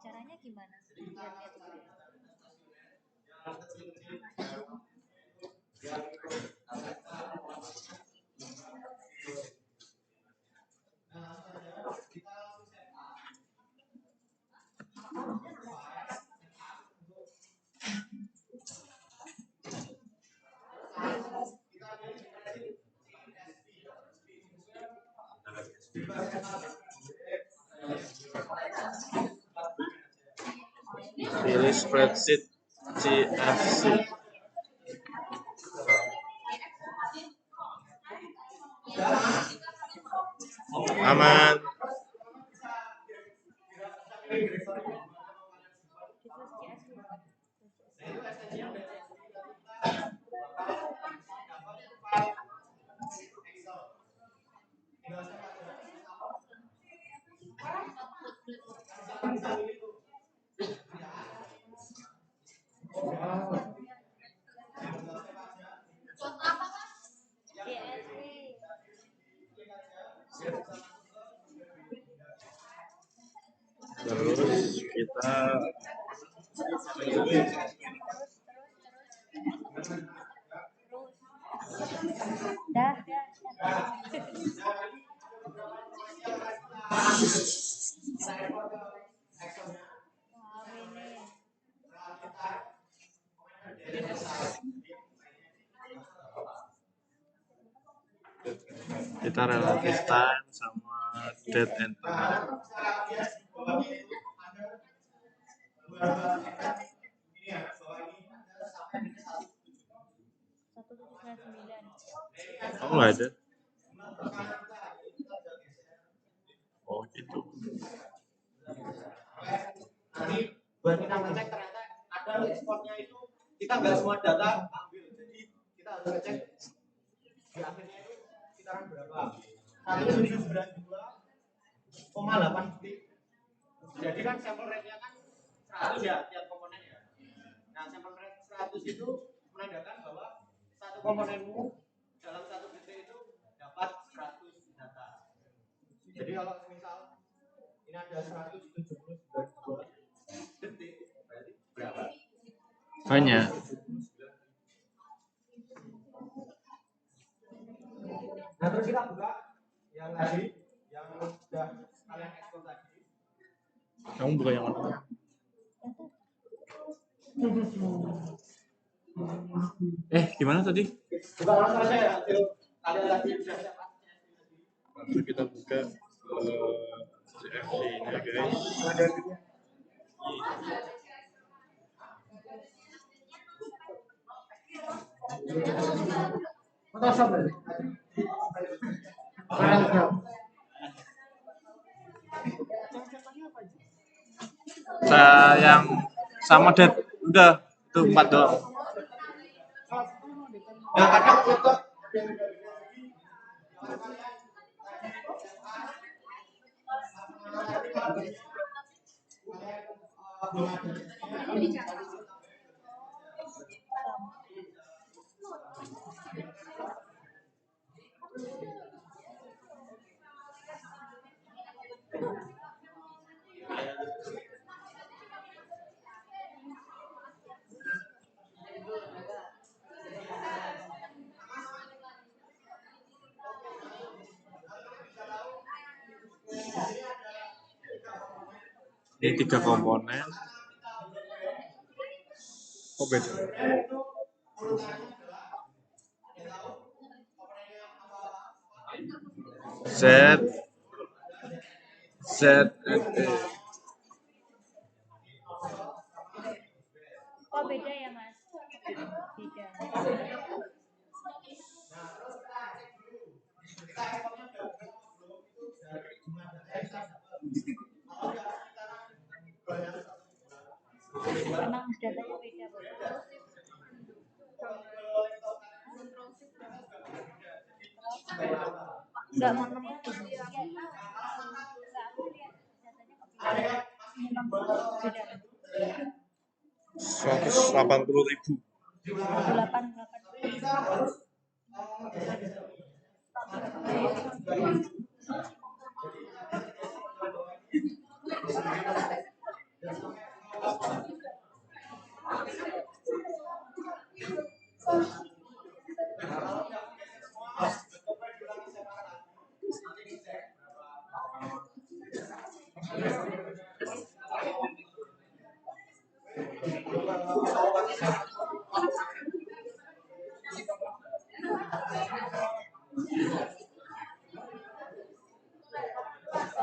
Caranya gimana? Pilih spreadsheet CFC. Aman. Terus kita Dah. kita relative time sama date and time. Oh, nggak ada. Oh gitu. Buat kita ngecek ternyata ada ekspornya itu kita nggak semua data ambil, jadi kita harus ngecek di akhirnya itu sekitaran berapa. 192,8 detik. Jadi kan sampel rate-nya kan 100 ya tiap komponen ya. Nah sampel rate 100 itu menandakan bahwa satu komponenmu dalam 1 detik itu dapat 100 data. Jadi kalau misal ini ada 179 detik, berarti berapa? Banyak. Nah terus kita buka yang tadi, yang sudah kalian ekspor tadi. Kamu buka yang mana? Gimana tadi? Buka langsung aja ya, hasil kalian tadi sudah dapat. Lalu kita buka CFC-nya guys. Yang sama date udah itu 4 doang. Yang kadang untuk Ini 3 komponen. Oh beda. Z Kok beda ya mas? Beda. Emang datanya beda enggak mau nemu datanya 180.000. 88.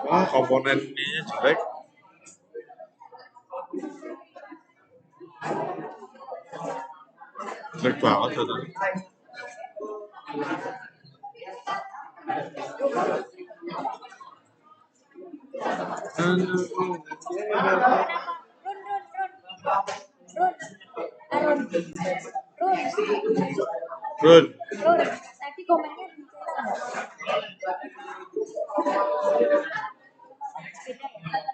Wah, komponen ininya jelek. Jelek banget katanya. Kenapa? Run. Run. Run. Tadi komennya dicetak nggak?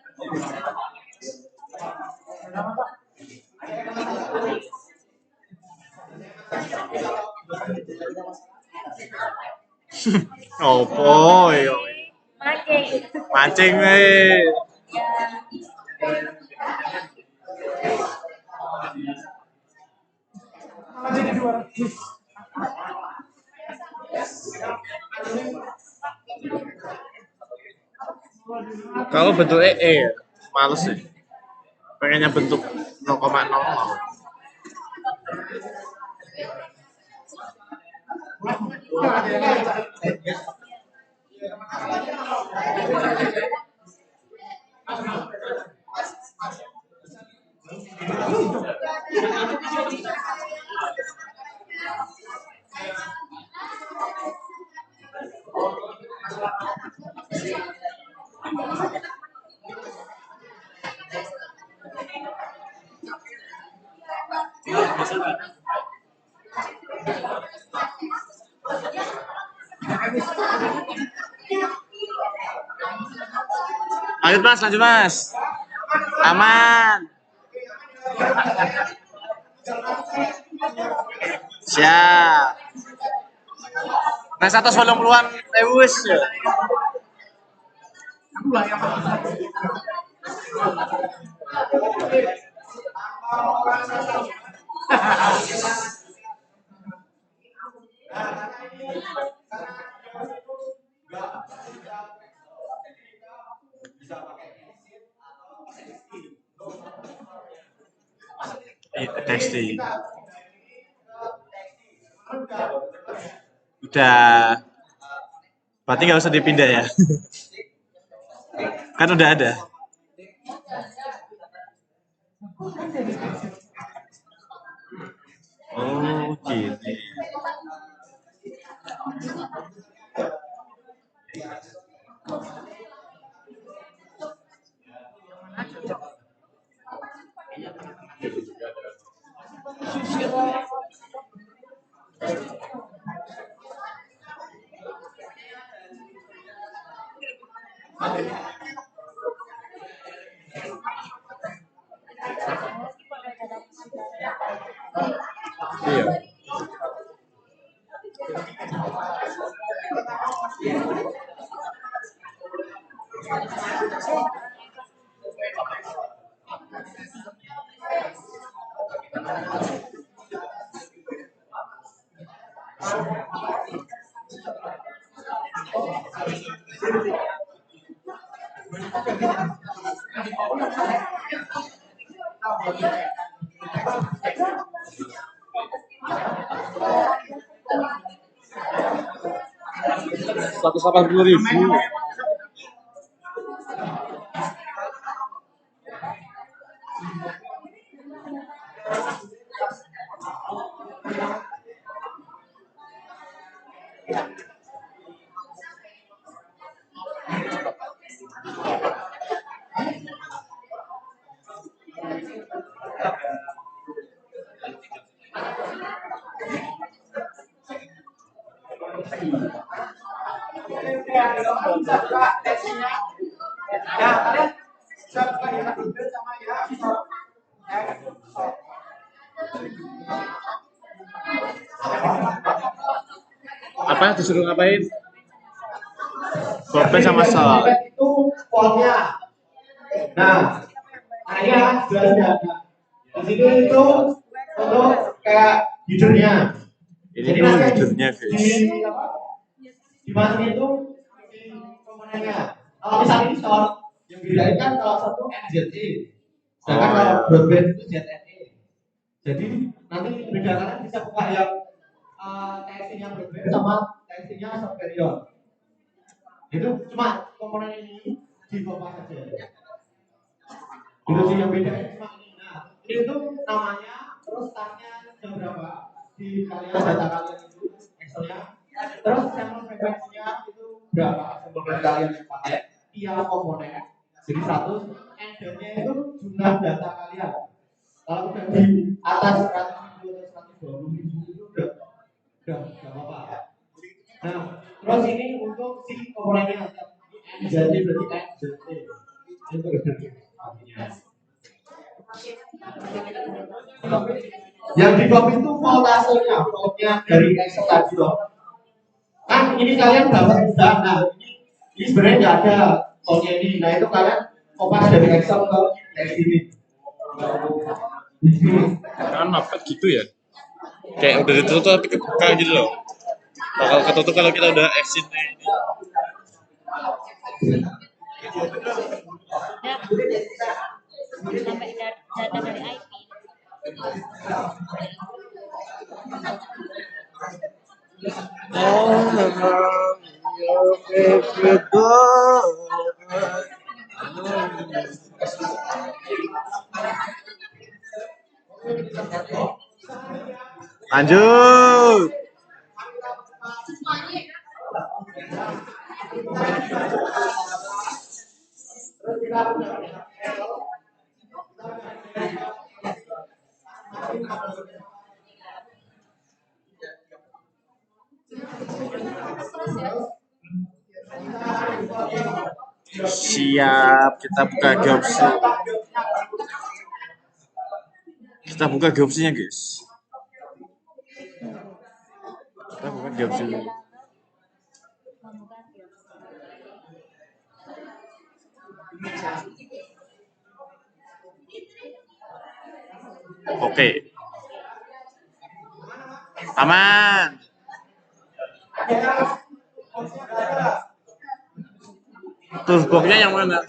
Opo yo. Mancing. Mancing weh. Ya. Kalau bentuk ya, males sih. Pengennya bentuk 0,0. Lanjut mas, lanjut mas. Aman. Siap. Nah, 180-an wis ya. Tekstil. Udah. Berarti nggak usah dipindah ya. Kan udah ada. Oh, gini. Iya. Rp180.000. Apa disuruh ngapain? Pulpen sama salt. Pulpen itu fontnya. Nah, ini akan jelas ya. Di sini itu untuk kayak hidungnya. Ini tuh hidupnya guys. Dimasukin itu di komponennya. Kalau misalnya ini short, yang bedain kan kalau satu NZE, sedangkan kalau broadband itu ZNE. Jadi nanti bedakannya bisa buka yang TXT-nya broadband sama TXT-nya superior. Itu cuma komponen ini di bawah saja. Itu sih yang beda cuma ini. Nah, ini tuh namanya, terus startnya jam berapa di kalian data kalian itu Excelnya. Terus sampel frekuensinya itu berapa sampel kalian yang pakai tiap komponen. Jadi 100 endnya itu jumlah data kalian. Kalau udah di atas 100.000 atau 120.000 itu udah nggak apa-apa. Nah, terus ini untuk si komponennya jadi berarti NZT itu berarti yang di bawah itu voltasenya, voltnya dari Excel tadi loh. Kan ini kalian dapat sudah, nah ini sebenarnya nggak ada voltnya ini. Nah itu kalian kopas dari Excel ke text ini. Kan apa gitu ya? Kayak udah ditutup tapi kebuka gitu loh. Bakal ketutup kalau kita udah exit ini. Sampai data dari IP. Lanjut. Siap, kita buka geopsi. Kita buka geopsinya guys. Kita buka geopsi dulu. Oke. Aman. Terus boxnya yang mana?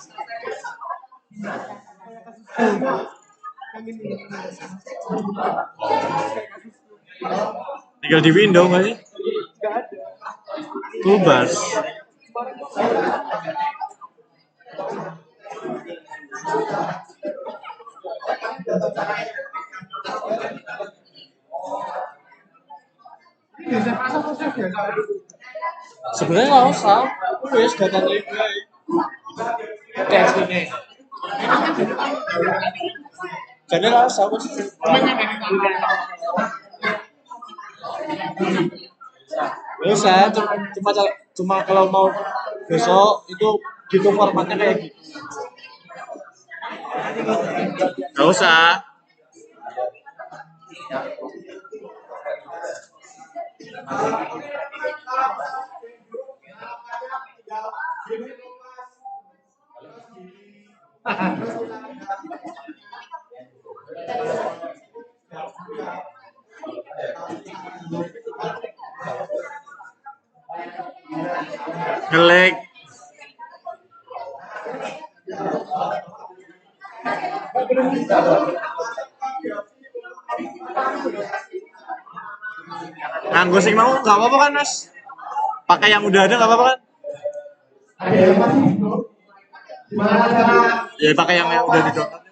Tinggal di window nggak sih? Toolbars. Sebenarnya nggak usah, aku ya datanya tes ini. Jadi nggak usah, aku nggak usah. Cuma kalau mau besok itu gitu formatnya kayak gitu. Nggak usah. Ngelag. Nganggo sing mau nggak apa-apa kan Mas? Pakai yang udah ada nggak apa-apa kan? Ada yang masih itu. Gimana cara? Ya pakai yang udah di download.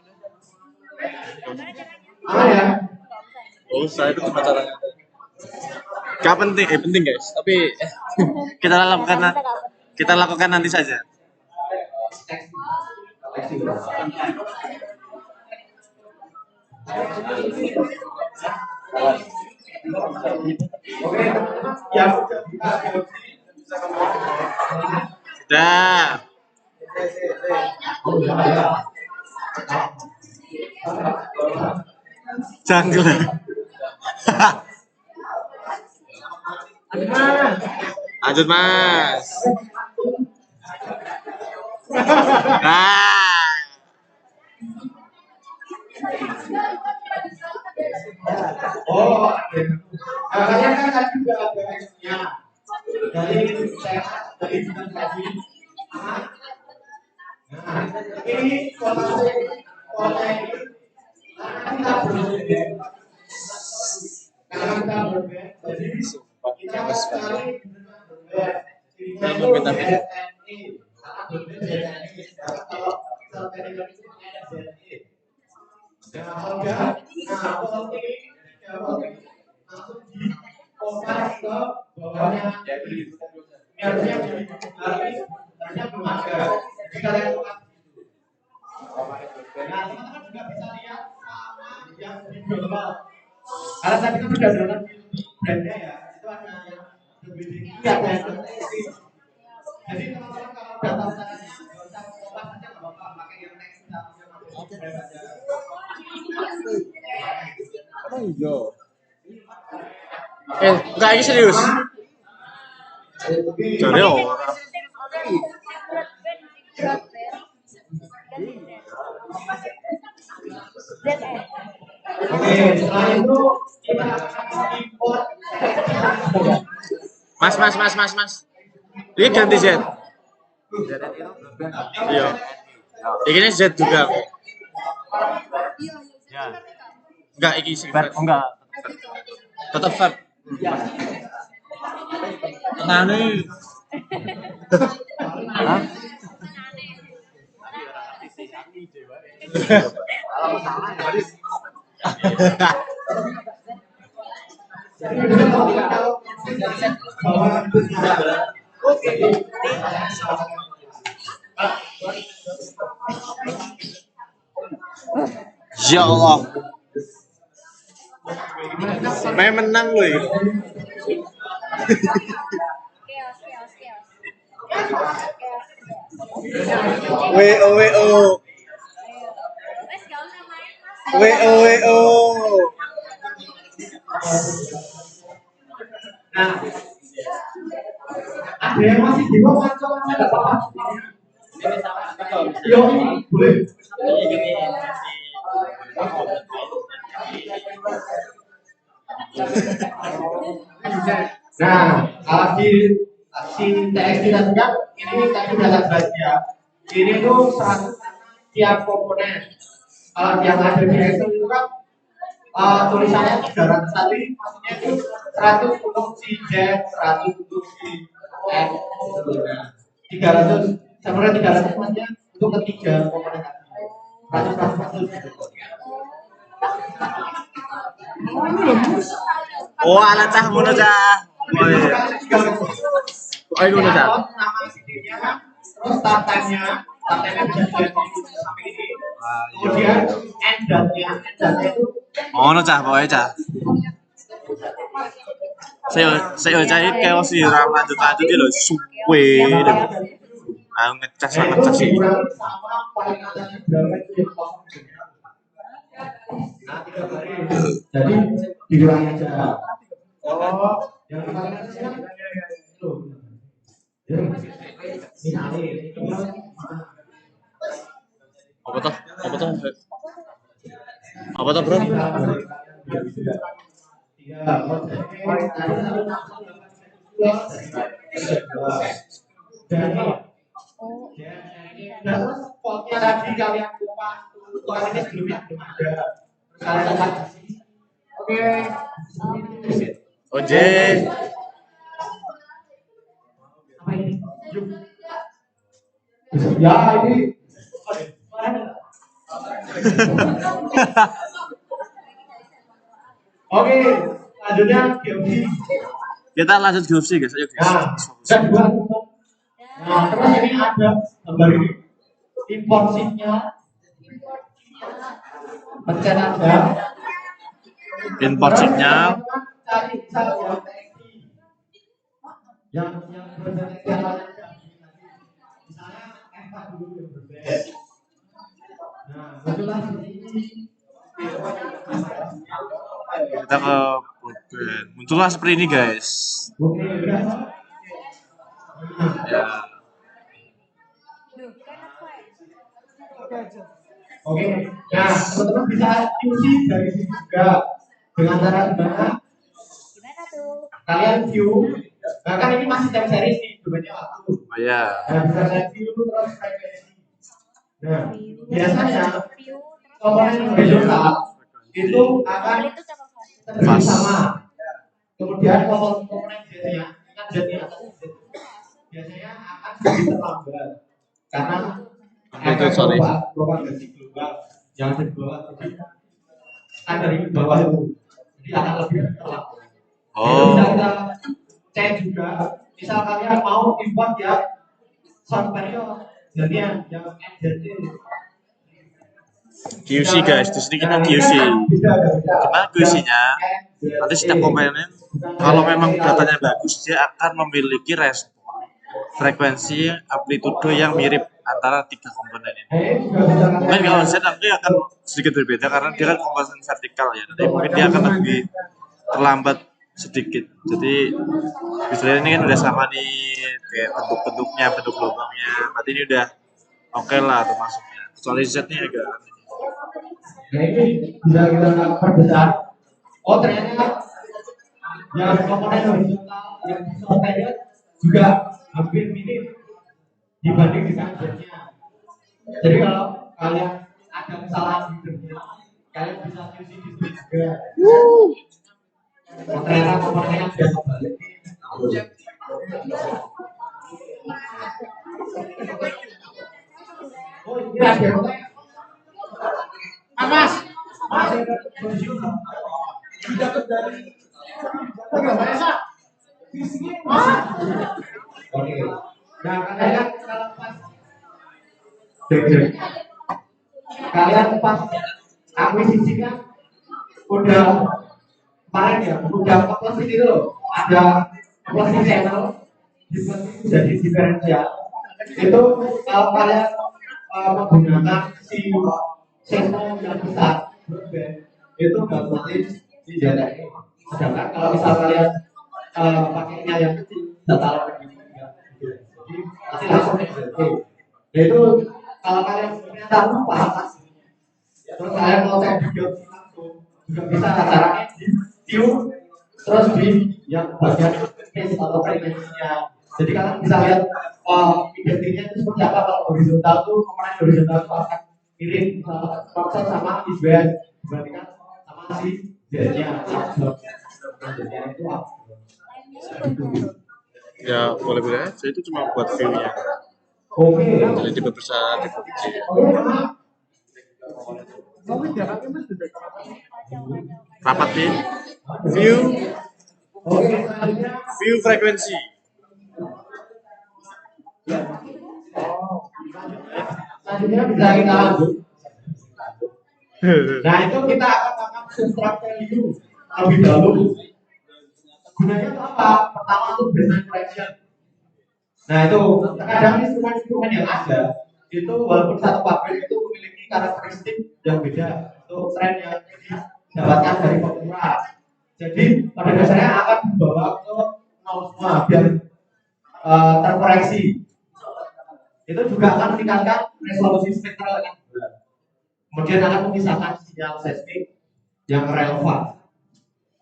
Aman ya? Oh, saya itu cuma caranya. Gak penting, penting guys. Tapi kita lakukan nanti saja. Oke, yang Sudah. Jangkler. Lanjut Mas. Nah, Oh, oke. Nah, kalian kan tadi juga ada X-nya. Dari saya dari bulan tadi. Nah, ini kota ini karena kita berbeda. Karena kita berbeda, jadi kita sekali berbeda. Jadinya itu ZNI. Karena berbeda ZNI. Kalau sertifikat itu ada ZNI. Nah, kalau enggak, nah kalau ini langsung dikopas ke bawahnya. Ini harusnya dari sebenarnya belum ada. Jadi kalian kopas gitu. Nah, teman-teman juga bisa lihat sama yang di bawah. Karena tadi kan sudah dalam brandnya ya, itu ada yang lebih tinggi, ada yang lebih tinggi. Jadi teman-teman kalau udah tahu caranya, nggak usah kopas aja nggak apa-apa, pakai yang next yang masuk brand aja. Emang iya. enggak ini serius. Jadi orang. Oke, setelah itu kita akan import. Mas. Ini ganti Z. Iya. Ini Z juga. Ya. Enggak, ini sih. Enggak. Tetap Fab. Nah nih. Hah? Ya Allah. Sampai menang loh. Chaos. WO. Wes gak usah main Mas. WO. Nah, ada yang masih di bawah coba ada apa-apa. Yo, boleh. Nah, kalau di TX kita lihat ini tadi data baja. Ini tuh 100 tiap komponen. Kalau yang ada di Excel itu kan tulisannya 300 tadi, maksudnya itu 100 untuk si Z, 100 untuk si X. 300, sebenarnya 300 maksudnya untuk ketiga komponen tadi. 100. Oh, alat cah ngono cah. Oh iya. Oh, ngono cah. Nama CD-nya, terus startnya bisa diganti sampai ini. Kemudian end-datnya itu Ngono cah pokoke cah. Saya cah iki kayak si lanjut lho suwe. Aku ngecas sih. sama paling atasnya berapa itu yang kosong. Nah, 3 baris. Jadi diulangi aja. Oh, yang paling atasnya itu. Misalnya Apa tuh, Bro? Terus spotnya tadi kalian kupas ini sebelumnya belum ada. Kalian kupas. Oke. Oje. Apa ini? Ya ini. Oke, lanjutnya geometri. Kita lanjut grup C, guys. Ayo, guys. Nah, kedua. Nah, terus ini ada gambar ini. Import sheet-nya. Pencet aja. Import sheet-nya. Cari yang TXT. Yang berbentuk yang lain. Misalnya Eva dulu yang berbeda. Nah, muncullah seperti ini. Kita ke Boben. Muncullah seperti ini, guys. Oke, udah. Ya. Duh, kan Oke, nah teman-teman bisa QC dari sini juga dengan cara gimana? Kalian view, nah kan ini masih time series nih, domainnya waktu. Oh ya. Nah bisa kalian view terus frekuensi. Nah biasanya komponen horizontal itu akan terjadi sama. Kemudian komponen Z-nya, kan Z-nya biasanya akan sedikit terlambat karena Itu sorry. propagasi global yang ada di bawah jadi kan dari bawah itu jadi akan lebih terlambat. Itu bisa kita cek juga. Misal kalian mau import ya software jadi yang MZT. QC guys, di sini kita QC. Gimana QC-nya? Nanti setiap komponen, kalau memang datanya bagus, dia akan memiliki respon frekuensi amplitudo yang mirip antara tiga komponen ini. Mungkin kalau Z nanti akan sedikit berbeda karena dia kan komponen vertikal ya, jadi mungkin dia akan lebih terlambat sedikit. Jadi misalnya ini kan udah sama nih kayak bentuk-bentuknya, bentuk lubangnya, berarti ini udah oke lah tuh masuknya. Kecuali Z-nya agak Nah ini bisa kita perbesar. Oh ternyata yang komponen horizontal yang software juga hampir mirip dibanding dengan Z-nya. Jadi kalau kalian ada kesalahan di Z-nya, kalian bisa QC di sini juga. Oh, ternyata komponennya sudah kembali. Oh ini ada Mas, dapat dari Oke. Nah, kalian kalau pas kalian pas akuisisi kan udah kemarin ya, udah plus itu loh. Ada plus channel jadi diferensial. Itu kalau kalian menggunakan si signal yang besar itu otomatis dijaga. Sedangkan kalau misal kalian pakainya yang kecil, data begini jadi langsung itu kalau kalian ternyata lupa terus kalian mau cek video langsung juga bisa caranya di view terus di yang bagian face atau frekuensinya. Jadi kalian bisa lihat identiknya itu seperti apa. Kalau horizontal tuh komponen horizontal itu akan mirip proses sama ISBN dibandingkan sama si Z-nya. Z-nya itu apa? ya boleh-boleh aja, itu cuma buat view-nya. Oke. Jadi tipe besar, tipe kecil. Rapat nih. View frekuensi. Selanjutnya bisa kita lanjut. Nah itu kita akan makan subtract value lebih dahulu. Gunanya itu apa? Pertama itu baseline correction. Nah itu terkadang instrumen-instrumen yang ada itu walaupun satu pabrik itu memiliki karakteristik yang beda. Itu tren yang didapatkan dari formula. Jadi pada dasarnya akan dibawa ke nol semua biar terkoreksi. Itu juga akan meningkatkan resolusi spektral yang benar. Kemudian akan memisahkan sinyal seismik yang relevan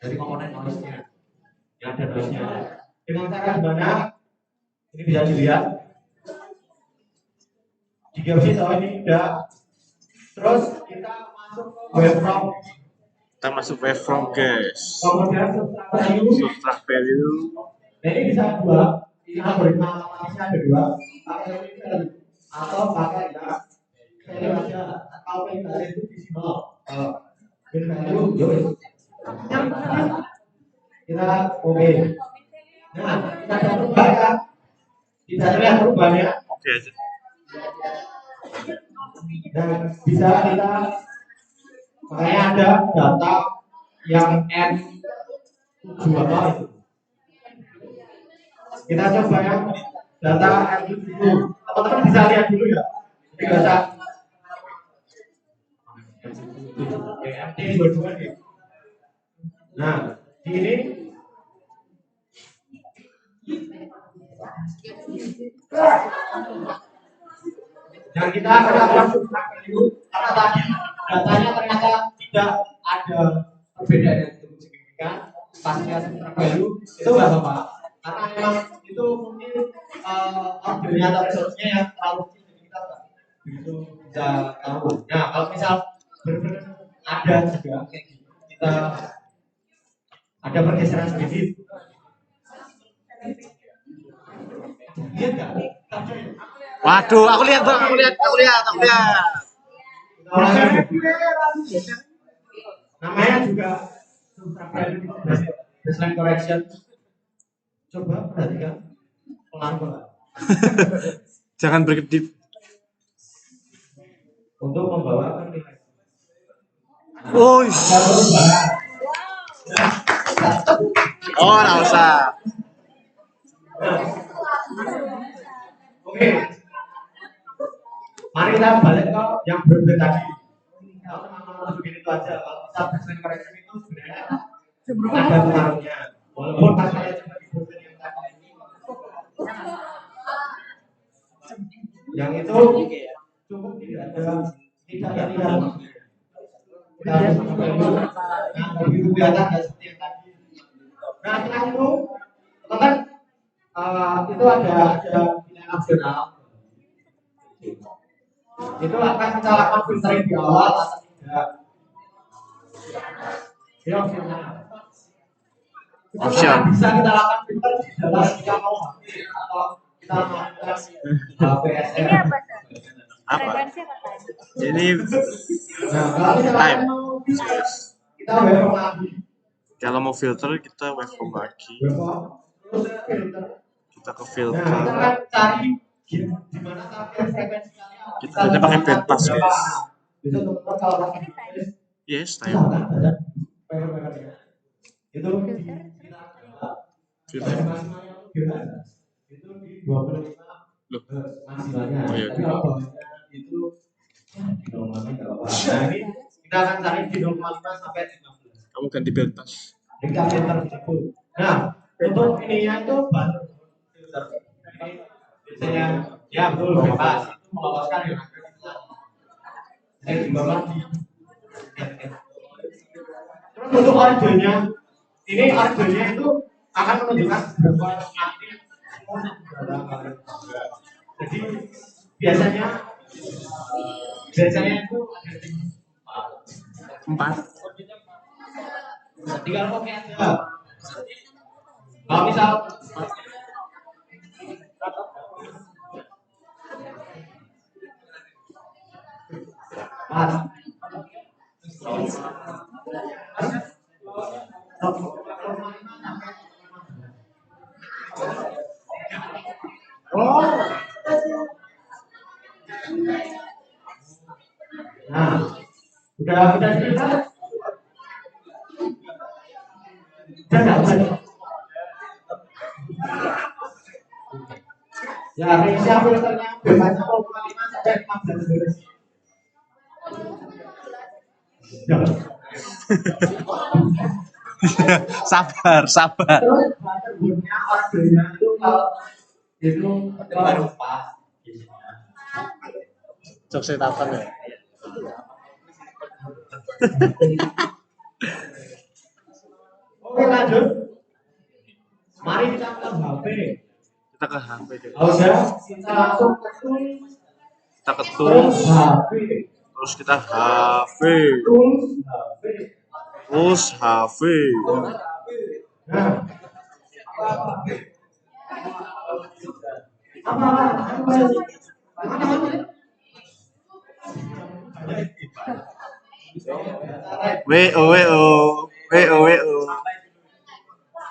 dari komponen noise-nya yang ada noise-nya. Dengan cara gimana? Ini bisa dilihat di geometri ini udah. Terus kita masuk ke waveform. Kita masuk waveform guys. Kemudian Subtract value. Nah ini bisa dua. Ini algoritma matematisnya ada dua. Pakai atau pakai ya value aja. Kalau value itu decimal. Value yo. Kita oke. Nah kita ada perubahan. Kita lihat perubahannya. Oke aja. Dan bisa kita makanya ada data yang n 7 apa itu. Kita coba yang data n 7. Teman-teman bisa lihat dulu ya. Jadi nggak usah MT dua-dua nih. Nah di ini Yang kita akan lakukan subtract value karena tadi datanya ternyata tidak ada perbedaan yang cukup signifikan. Pasnya subtract value itu nggak apa-apa karena memang itu mungkin ordernya atau resource-nya yang terlalu kecil jadi kita nggak begitu bisa tahu. Nah kalau misal benar-benar ada juga kayak gitu kita ada pergeseran sedikit. Lihat nggak? Waduh, aku lihat bang, aku lihat. Namanya juga baseline correction. Coba perhatikan pelan-pelan Jangan berkedip. untuk membawa ke nilai. Oh, Ada perubahan. oh, nggak usah. Oke. Mari kita balik ke yang berbeda tadi. Kalau teman-teman begini itu aja, kalau kita baseline correction itu sebenarnya ada pengaruhnya. Walaupun pas kalian coba di dosen yang tadi ini, yang itu cukup tidak ada tidak kita harus mencoba yang begitu kelihatan nggak seperti yang tadi. Nah setelah itu teman-teman itu ada nilai nasional. Itu akan kita lakukan filtering di awal atau tidak. Ini opsinya. Option. Bisa kita lakukan filter di dalam kita mau HP atau kita melakukan PSR. Ini apa, Sir? Apa? Frekuensi apa tadi? Ini Nah, kalau kita time. kita waveform lagi. Kalau mau filter kita waveform lagi. Waveform, terus filter. Kita ke Nah, kita filter. akan cari di mana target frekuensi kalian. Kita biasanya pakai bandpass, guys. Bisa teman-teman kalau pakai bandpass, Yes, time. silahkan baca PR-nya. Itu Filter. maksimalnya itu di 25 Loh. maksimalnya. Oh, iya, Tapi kalau bawahnya itu di 0,5 nggak apa-apa. Nah ini kita akan cari di 0,5 sampai 15. Kamu ganti bandpass. Kita filter itu. Nah untuk ininya itu baru filter. Ini biasanya ya betul bebas itu meloloskan yang saya di bawah di. Terus untuk ordernya ini ordernya itu akan menunjukkan berapa aktif jadi biasanya itu ada di 4. tinggal oke aja. Kalau misal Mas oh nah udah cerita udah ya range filternya bebasnya 0,5 sampai 15 Sabar. terus butterboardnya ordernya itu kalau itu baru pas Jok saya tapan ya. oke lanjut mari kita ke HP Kita ke HP deh. udah kita langsung ke tools Kita ke terus tools. HP Terus kita HP. tools HP Terus HP. nah WO.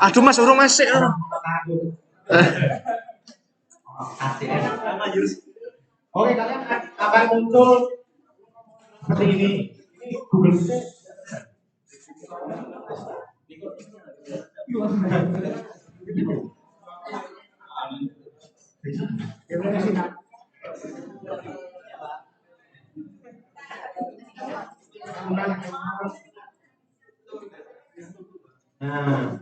Aduh mas, urung masih. Oke, kalian akan muncul seperti ini. Ini Google Sheet. Nah,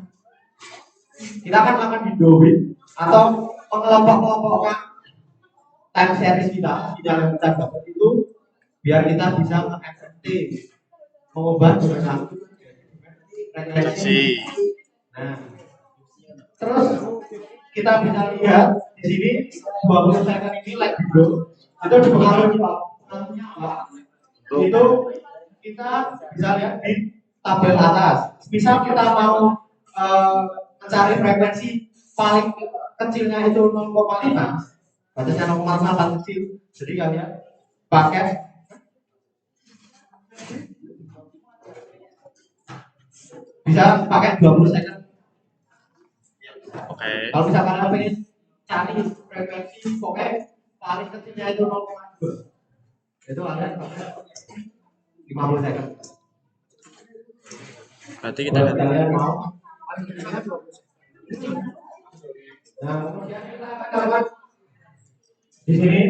kita akan melakukan windowing atau mengelompok-kelompokkan time series kita, sinyal yang kita dapat itu biar kita bisa mengefektif mengubah dengan frekuensi. Nah, terus kita bisa lihat di sini 20 second ini like video itu dipengaruhi Pak. Itu kita bisa lihat di tabel atas. Misal kita mau mencari frekuensi paling kecilnya itu 0,5, batasnya 0,5 paling kecil. Jadi kalian pakai bisa pakai 20 second. Oke. Kalau misalkan kalian pengen cari frekuensi pokoknya paling kecilnya itu 0,2, itu kalian pakai 50 second. Berarti kita Kalau lihat kalian mau nah, kemudian kita akan dapat di sini.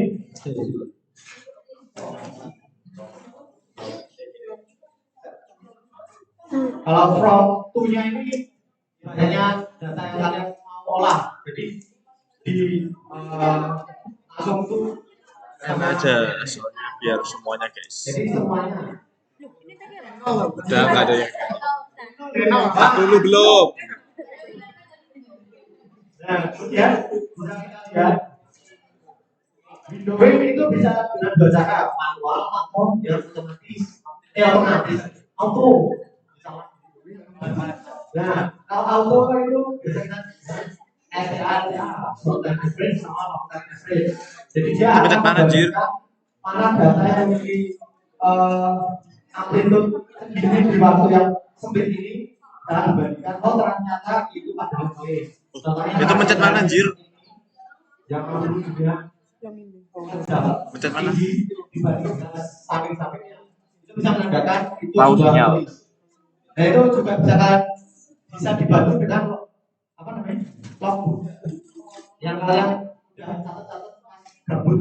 Kalau from to-nya ini hanya data yang kalian mau olah, jadi di langsung tuh sama aja soalnya biar semuanya guys. jadi semuanya. Udah nggak ada yang Dulu belum. Nah, kemudian bisa kita lihat window wave itu bisa dengan dua cara, manual atau yang otomatis auto. Nah, kalau auto itu bisa kita SDA, short time average sama long time average. Jadi dia Tapi akan mana, Jir? membagikan mana data yang memiliki amplitude segini di waktu yang sempit ini dan dibandingkan ternyata itu adalah wave. Itu mencet mana, Jir? Yang dulu juga Mencet mana? dibanding dengan samping-sampingnya itu bisa menandakan itu Laut sudah sinyal. habis. Nah itu juga bisa dibantu dengan apa namanya logbook yang kalian sudah catat-catat gabut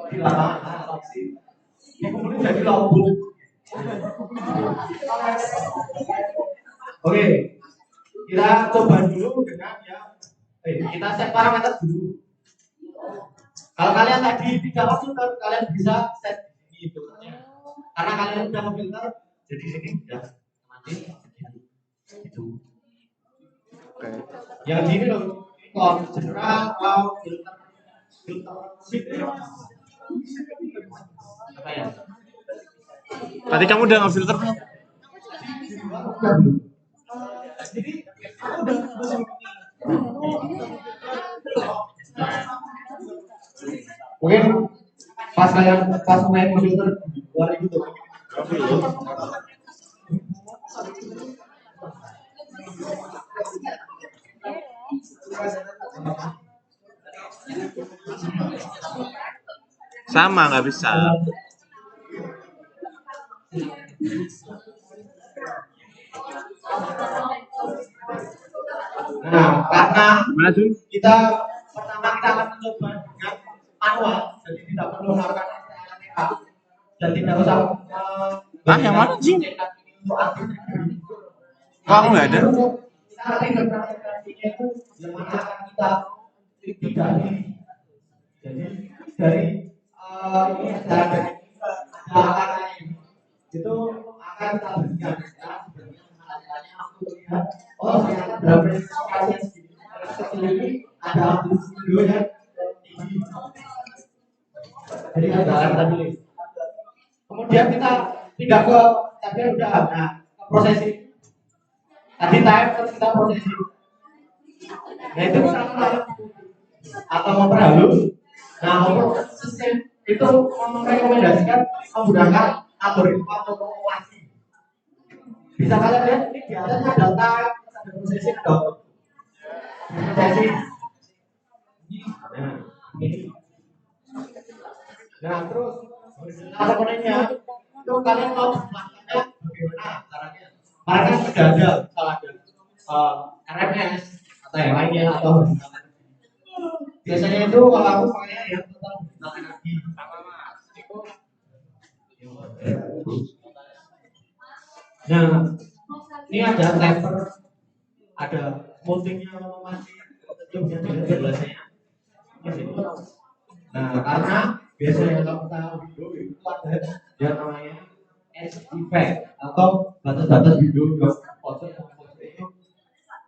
di lapangan logbook ini kemudian jadi logbook. Oke, kita coba dulu dengan yang kita set parameter dulu. Kalau kalian tadi tidak mau filter, kalian bisa set di filternya. Karena kalian sudah filter, jadi sini sudah mati. Itu. Oke. Yang sini loh, kalau general atau filter apa ya? Tadi kamu udah ngefilter belum? Jadi aku udah mungkin pas main filter luar itu tuh. Sama nggak bisa. Nah, karena Gimana Jun? kita pertama kita akan mencoba dengan manual, jadi tidak perlu melakukan STNK dan tidak usah Yang mana Jin? untuk aktif. Kok aku nggak ada? Kita nanti interpretasinya itu yang mana akan kita tidak ini. Jadi dari ini ada angka itu akan kita berikan ya. Sebenarnya untuk lihat oh ternyata dalam presentasi yang kecil ini ada amplitudo yang tinggi. Jadi ada tadi. Kemudian kita pindah ke tapi udah nah prosesing. Tadi time terus kita prosesing. Nah itu misalnya atau memperhalus. Nah untuk sistem itu merekomendasikan menggunakan algoritma atau populasi. Bisa kalian lihat ini di atasnya ada time, ada prosesing, ada prosesing. Nah ini. Nah terus komponennya itu kalian mau melakukannya bagaimana caranya? Karena sudah ada misalnya RMS atau yang lainnya atau biasanya itu kalau aku pakainya yang total energi sama mas itu. Nah ini ada temper, ada smoothingnya, masih tentunya jelasnya. Nah, karena biasanya kalau kita video itu ada yang namanya edge effect atau batas-batas video yang pojok sama pojok itu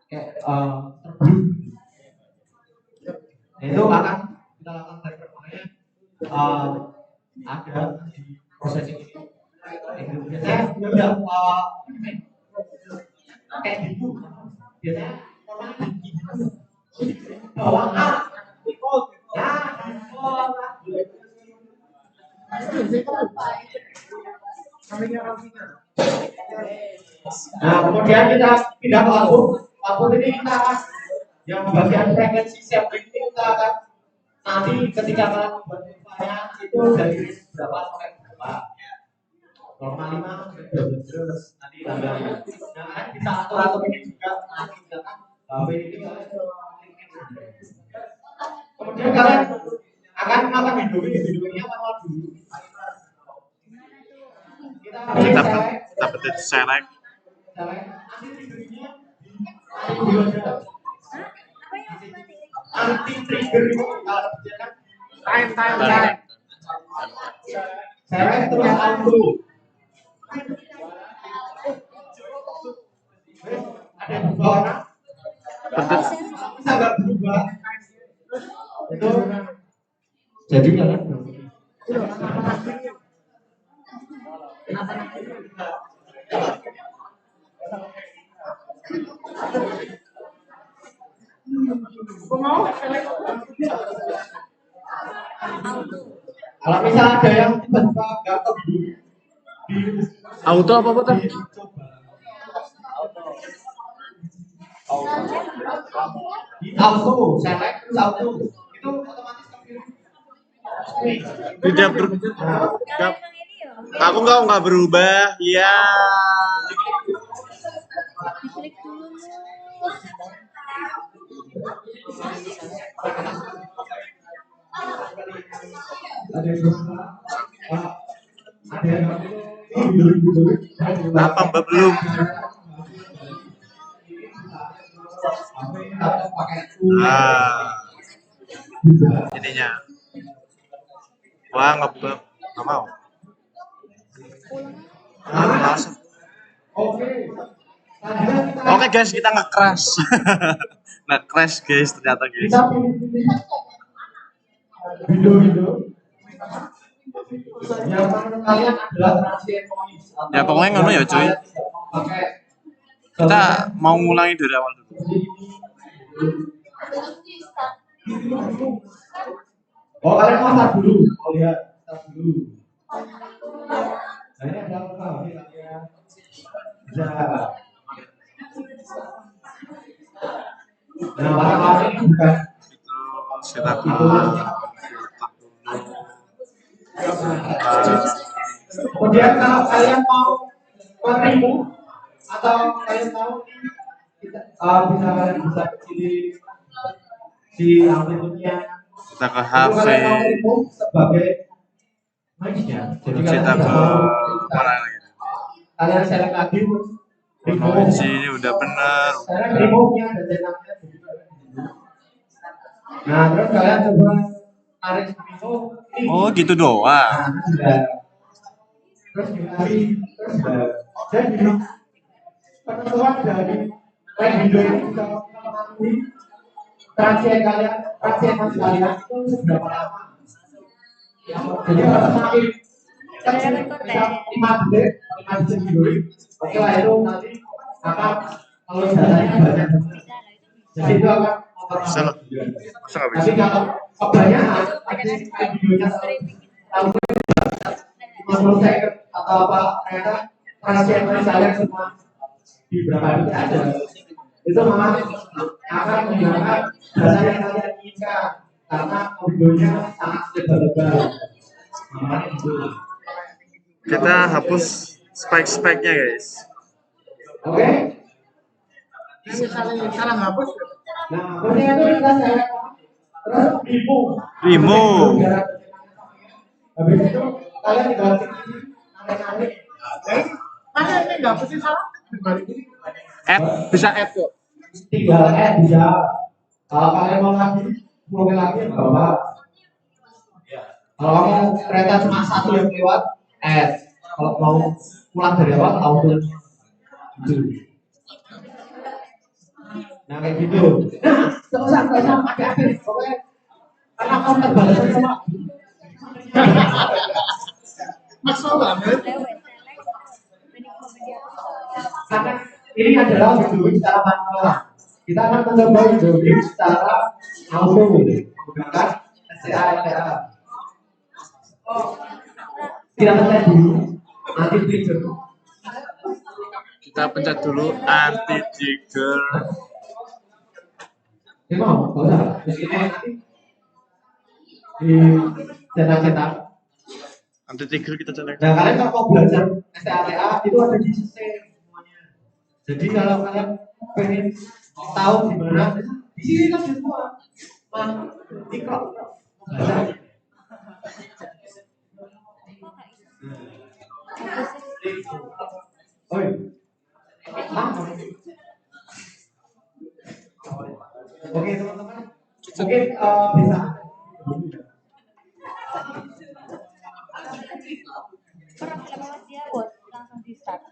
kayak terbelum. Nah, itu akan kita lakukan refer makanya ada di proses ini. Biasanya udah kayak gitu. Biasanya orang bawah A, ya, nah, kemudian kita pindah ke output. Output ini kita akan yang bagian frekuensi sampling ini kita akan nanti ketika kalian membuat filenya itu dari berapa sampai berapa. Normal 5 sampai 12 nanti tambahnya. Nah, bisa atur ini juga nanti misalkan ini kemudian kalian akan makan hidungnya manual dulu. Kita pencet select. Anti trigger itu time. Select terus auto. Ada dua orang. Bisa nggak berubah? Itu jadi kalian kalau misalnya ada yang tiba-tiba nggak tahu Auto apa betul? auto, select terus auto itu otomatis kepilih. Tidak berubah. Aku nggak berubah. Ya. Diklik dulu. Apa Mbak belum? Ininya. Wah ngebug, nggak mau. Langsung. Oke guys, kita nge-crash. Nge-crash guys ternyata guys. Video yang menurut kalian adalah transient noise. Ya pokoknya ngono ya cuy. Kita mau ngulangi dari awal dulu. Oh kalian mau start dulu? Oh lihat start dulu. Nah ini ada apa? Ini kalian bisa. Nah barang ini bukan. Kita kemudian kalau kalian mau remove atau kalian mau bisa kalian bisa pilih si amplitude-nya. kita ke HP. Kalian mau remove sebagai noise-nya. Jadi Kita kalian ke mana lagi? kalian select lagi remove. Ini udah benar. Select remove-nya dan cetaknya. Nah terus kalian coba tarik remove. Oh gitu doang. Nah, sudah. Terus dikasih terus dan di penentuan dari video ini bisa mempengaruhi transien kalian itu seberapa lama. Jadi kalau semakin kecil, misal 5 detik video, oke lah itu nanti akan kalau datanya banyak, jadi itu akan Bisa nggak bisa? tapi kalau kebanyakan nanti videonya tahu 50 second atau apa ternyata transien kalian semua di berapa detik aja itu memang akan menghilangkan data yang kalian inginkan karena videonya sangat lebar-lebar. Makanya itu. Kita hapus spek-speknya guys. Oke. Salah hapus. Nah, kemudian itu kita select terus Remove. Habis itu kalian tinggal tarik. Mana ini nggak pasti salah? Balik ini. Add, bisa add kok. Tinggal bisa. Kalau kalian mau lagi, lagi nggak apa. Kalau kamu kereta cuma satu yang lewat, kalau mau pulang dari awal auto. Nah kayak gitu. Nggak usah pakai pokoknya karena kamu terbalik sama. Maksa banget. Karena ini adalah hidupin secara manual. Kita akan mencoba hidupin secara auto menggunakan SCA. Tidak percaya dulu, nanti trigger. Kita pencet dulu anti trigger. Ini mau, nggak usah. Terus ini nanti di cetak-cetak. Anti trigger kita colek. Nah kalian kalau mau belajar STATA itu ada di sistem semuanya. Jadi kalau kalian pengen tahu gimana, di sini kan semua. Tiktok. Oh iya. Oke teman-teman, mungkin bisa. Dia buat langsung di start.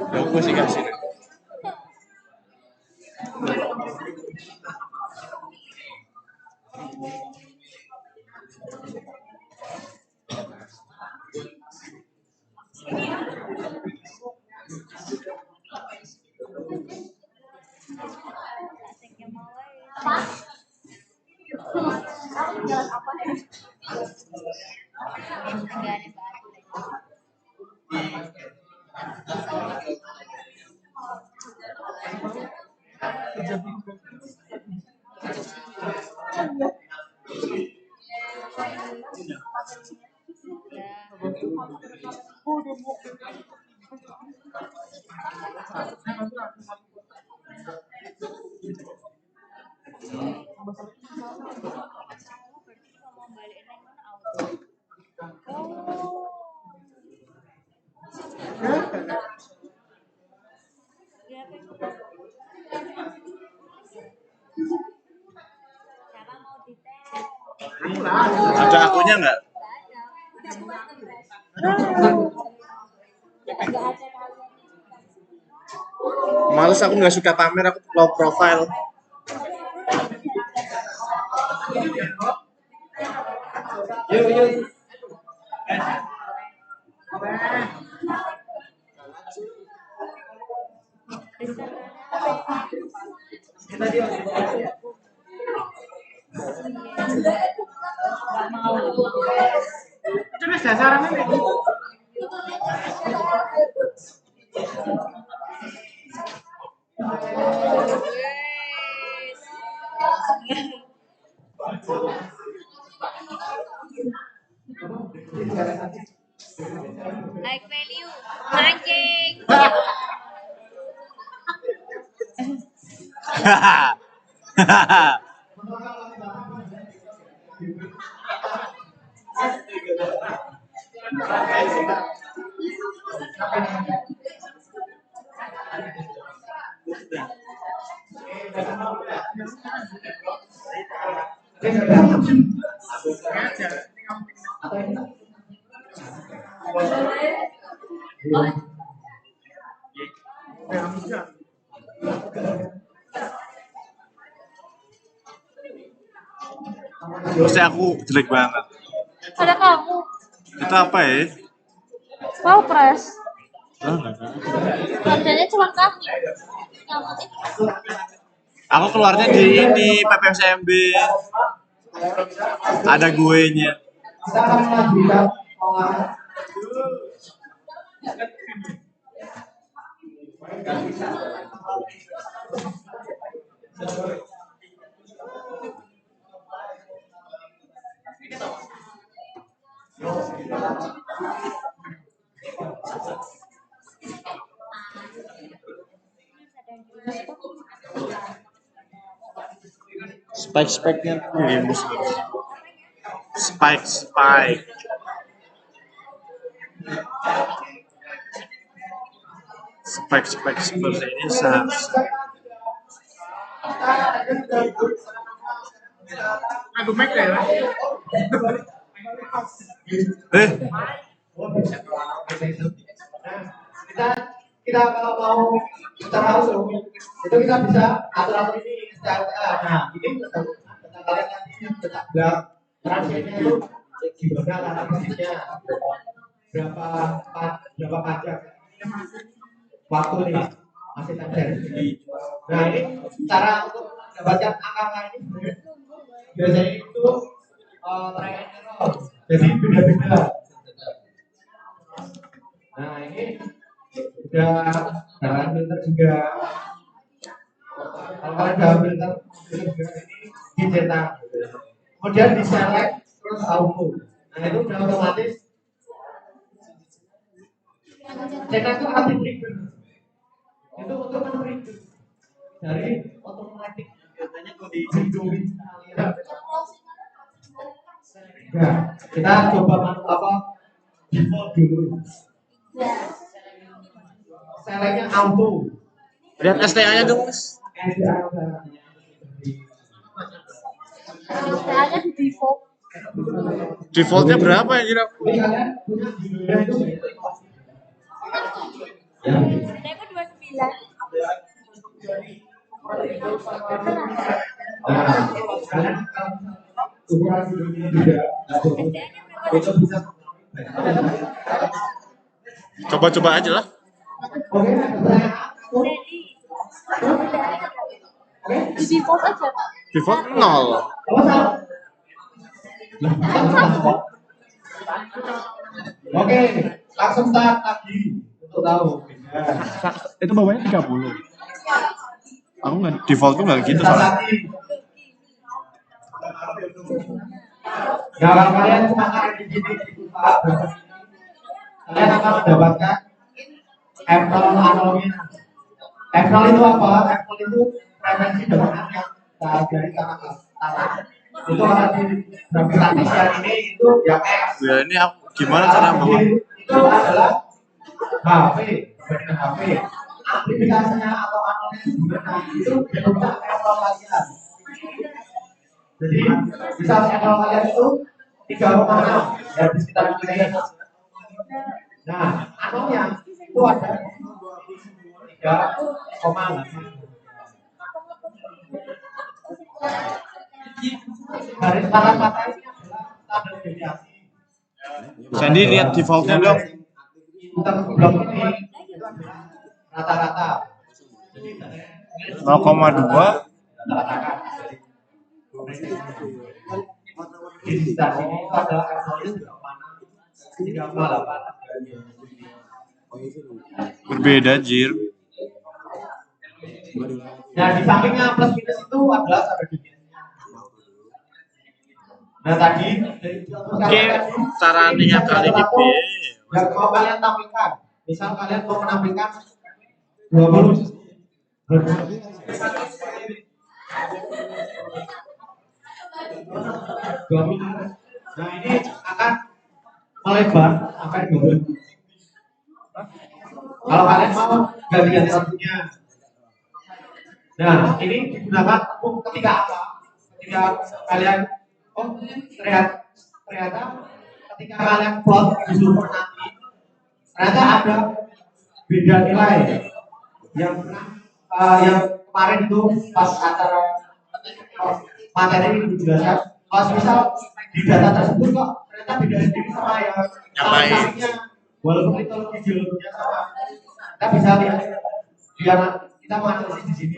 Gue sih kasih. Asiknya mulai. Jalan apa ya? Enggak ada bahasa. Cara mau dites. Ada akunya nggak? Males, aku nggak suka pamer, aku low profile. Yuk. Itu wis dasarannya nih. Like value, anjing. Pasti aku jelek banget. Ada kamu. Itu apa ya? Wow, press. Oh, enggak tahu. Kerjanya cuma kaki. Kamu Aku keluarnya di ini PPSMB. Ada gue nya. Kita akan melanjutkan pengolahan. Spike-nya Spike. Spike seperti ini seharusnya. Aku make ya. Eh, kita kita kalau mau secara langsung itu kita bisa atur ini secara nah ini tentang kalian nanti tetap transfernya itu gimana cara prosesnya berapa pajak waktu nih masih transfer. Nah ini cara untuk mendapatkan angka ini biasanya itu try and error jadi beda-beda. Nah ini udah jalan filter juga. Kalau kalian udah filter juga ini dicetak, kemudian di select terus auto. Nah itu udah otomatis. Cetak itu anti trigger. Itu untuk men-trigger dari otomatis biasanya kalau di hidungin kalian. Nah kita coba apa default dulu. Selectnya auto. lihat STA-nya dong, Mas. STA-nya di default. Defaultnya berapa ya kira? Jadi kalian punya judulnya itu STA ku 29. nah, kalian ukuran judulnya juga STA-nya berapa? itu bisa. Coba-coba aja lah. Oke, Jadi di default aja. Default 0. Oke, langsung start lagi untuk tahu. Itu bawahnya 30. Aku nggak defaultku nggak gitu Start soalnya. lagi. Nah, kalau kalian cuma tarik di sini, kalian akan mendapatkan Apple analogi. Apple itu apa? Apple itu frekuensi dorongan yang dari tanah. Itu akan di yang ini itu yang X. Ya ini aku gimana cara bawa? Itu adalah HP, berbanding HP. Aplikasinya atau analogi gimana? Itu bentuknya Apple kalian. Jadi bisa Apple kalian itu 3,6 ya di sekitar ini. Nah, anomnya itu ada 3,8. Garis patah-patah ini adalah standar deviasi. Sandy lihat defaultnya dong. Untuk blok ini itu adalah rata-rata. Jadi 0,2. rata-rata. Di sekitar sini itu adalah Apple 3,8. Berbeda, Jir. Nah, di sampingnya plus minus itu adalah standar deviasi. Nah, tadi Oke, cara niat kali gitu. yang mau kalian tampilkan. Misal kalian mau menampilkan 20. Nah, ini akan melebar sampai 20. Kalau kalian mau ganti-ganti satunya. Nah, ini digunakan ketika apa? Ketika kalian ternyata ketika kalian plot di super nanti ternyata ada beda nilai yang yang kemarin itu pas acara materi ini dijelaskan pas misal di data tersebut kok ternyata beda sendiri sama yang lain walaupun ideologinya sama kita bisa lihat biar kita menganalisis di sini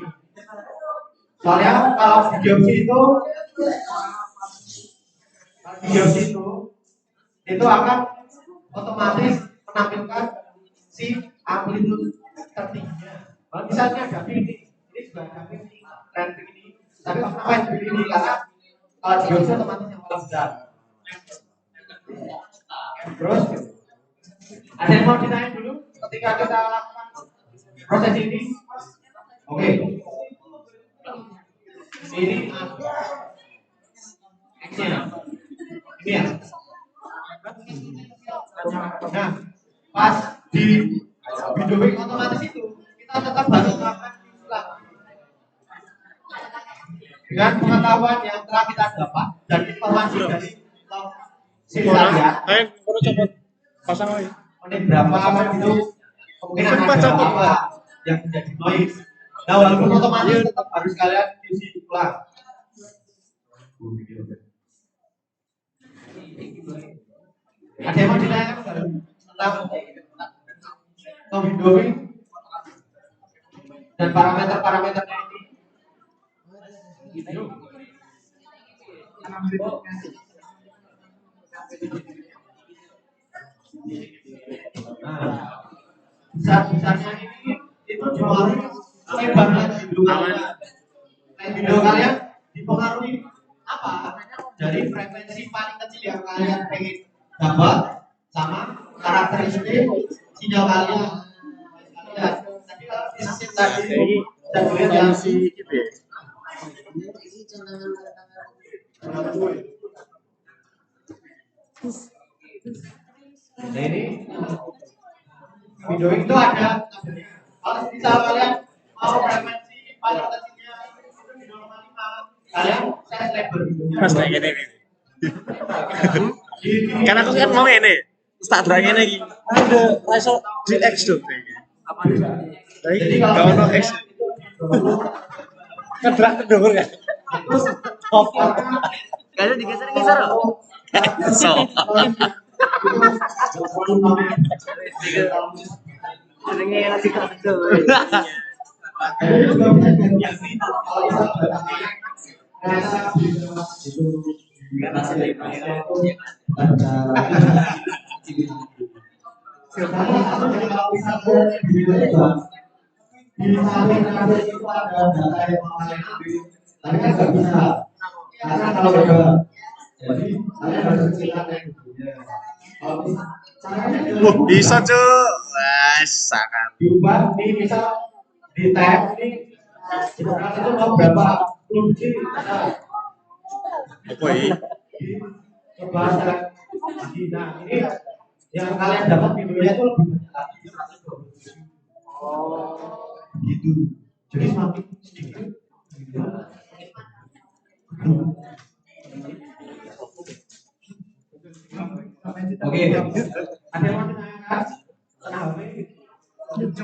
soalnya kalau video itu itu akan otomatis menampilkan si amplitude tertingginya. Kalau misalnya ada ini juga ada trend ini, tapi kenapa yang ini karena kalau diopsi otomatis yang paling besar. Terus ada yang mau ditanya dulu ketika kita lakukan proses ini? Oke. Ini X-nya. Ini ya. Nah, pas di videoing otomatis itu kita tetap harus melakukan ulang. dengan pengetahuan yang telah kita dapat dan informasi dari Silvia, Ayo, kalau coba pasang lagi. menit berapa itu kemungkinan ada apa yang menjadi noise. Nah, walaupun otomatis tetap harus kalian isi ulang. Ada yang mau ditanyakan tentang windowing dan parameter-parameternya ini? Nah, besar-besarnya ini itu dipengaruhi lebarnya video kalian dipengaruhi apa? Dari frekuensi paling kecil yang kalian pengen dapat sama karakteristik sinyal kalian. Tapi kalau di sistem tadi saya lihat yang nah ini video itu ada kalau misal kalian mau frekuensi paling kecilnya itu video 5 kalian set label videonya Mas kayak gini nih. Kan aku kan mau ini. Tak terangin lagi. Ada rasa di X dong. jadi Kalau no X kan berat kedengar kan? Kayaknya digeser-geser loh. So. Jenenge lagi kerja. Bisa cuy. Wes, sangat. diubah di misal di tab ini sebenarnya itu mau berapa puluh biji Apa ini? sebelah nah ini yang kalian dapat videonya itu lebih banyak lagi 120 gitu jadi semakin sedikit oke ada yang mau ditanyakan tentang HP?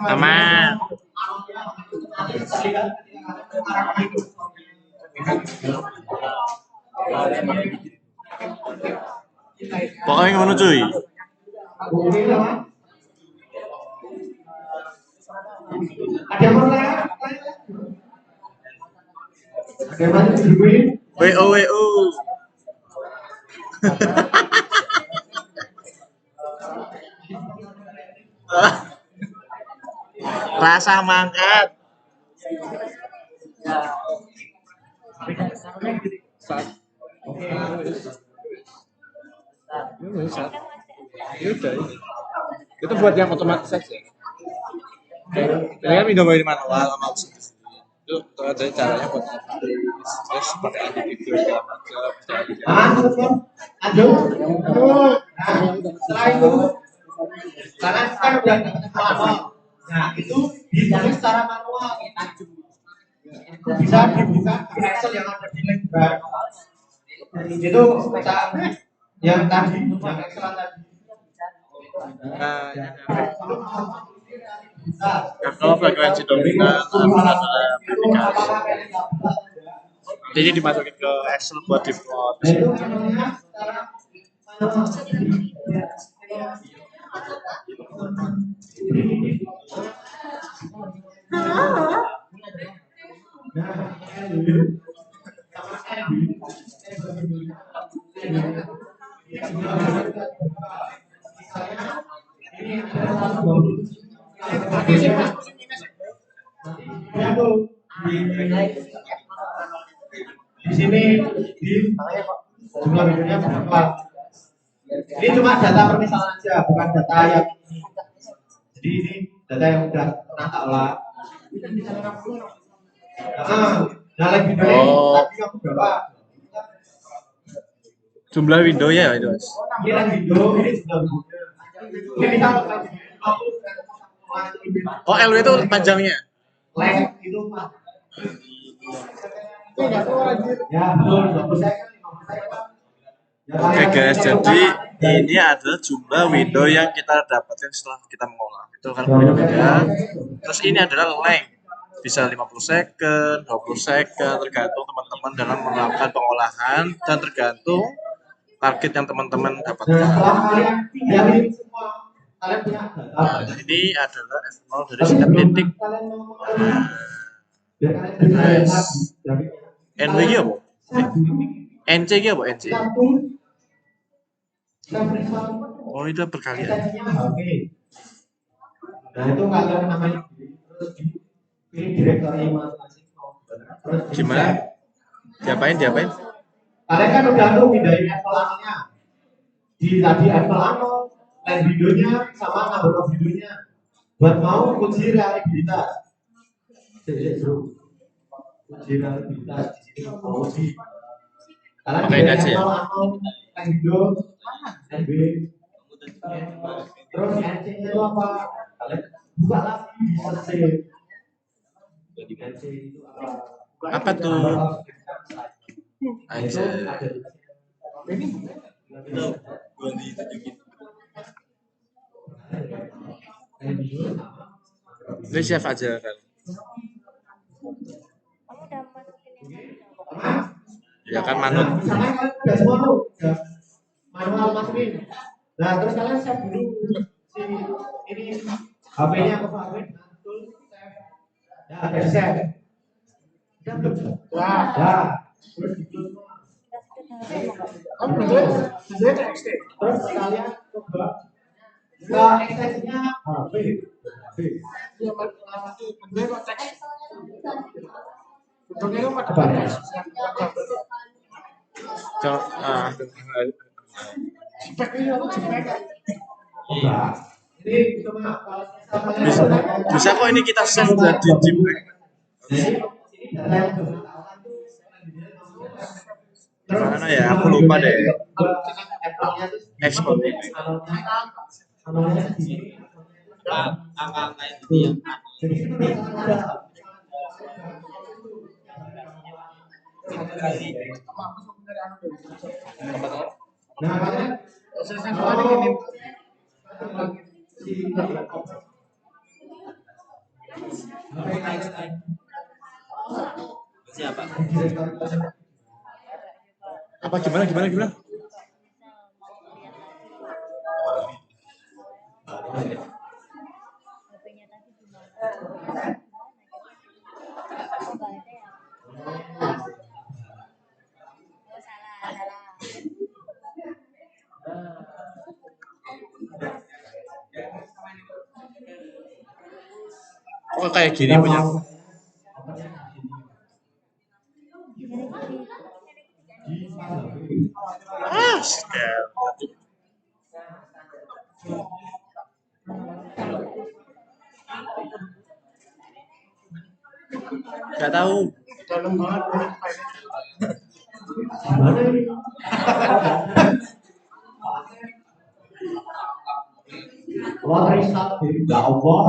Aman. Pokoknya ngono cuy. Ada yang mau tanya? Ada yang mau dibuin? WO. Rasa mangkat. Ya udah. Itu buat yang otomatis aja. Ini kan window by manual sama opsi. Itu ada caranya buat otomatis. Terus pakai antivirus segala macam. Lanjut. Setelah itu, kalian kan udah dapat manual. Nah, itu ditulis secara manual. Itu bisa dibuka di Excel yang ada di link drive. Itu saat yang tadi, yang Excel tadi. Nah, kalau frekuensi dominan adalah verifikasi. Jadi dimasukin ke Excel buat default. Itu namanya secara di sini di jumlah videonya berapa? Ini cuma data permisalan aja, bukan data yang jadi ini data yang udah pernah tak olah. Nah, lagi videonya tadi kamu berapa? Jumlah window ya itu. Ini lagi video, ini jumlah videonya. Ini bisa lagi Oh LW itu panjangnya. length itu Pak. Nggak tahu anjir. Ya, betul. 20 second, 50 second. Ya, Oke guys, jadi ini adalah jumlah window yang kita dapatkan setelah kita mengolah. Itu akan berbeda-beda. Terus ini adalah length. Bisa 50 second, 20 second, tergantung teman-teman dalam melakukan pengolahan dan tergantung target yang teman-teman Nah, dapatkan. setelah kalian tinggalin semua, kalian punya data. Ini adalah F0 dari setiap titik. Kalian mau mengolah, biar kalian bisa lihat grafiknya. NW nya apa? NC nya apa? NC? Satu, saya periksa Oh itu berkalian. ekstensinya HP. Nah itu kalian namanya terus pilih direktori masing-masing. Terus Gimana? Diapain? kalian kan udah tuh pindahin Apple-nya di tadi Apple line videonya sama number of videonya buat mau uji reliabilitas. Uji reliabilitas di sini mau uji. Kalian Pakai pindahin aja ya? line video, NB, terus NC-nya itu apa? Kalian buka lagi di search. Jadi NC itu apa? Apa tuh? Aja. Ini chef aja kan. Kamu udah masukin yang Ya kan manut. Misalnya kalian udah semua tuh, udah manual masukin. Nah terus kalian save dulu si ini HP-nya ke HP. Betul, save. Ya ada di save. Udah belum? Ya. Terus di close semua. Kamu bener TXT. Terus kalian coba ke ekstensinya HP. Iya, bener kok teks. Untungnya itu pada Apa? speknya apa speknya? Enggak. Ini cuma kalau misalnya Bisa, bisa kok ini kita save di Jeep. Gimana ya? Aku lupa deh. Export ini. Angka-angka itu yang nah kalian Siapa? Apa gimana? HP-nya tadi gimana? Oh, nggak ada ya? Oh, salah. Oh kayak gini punya. Scam. Gak tahu. Dalam banget. gimana ini? Wah, riset dari Allah.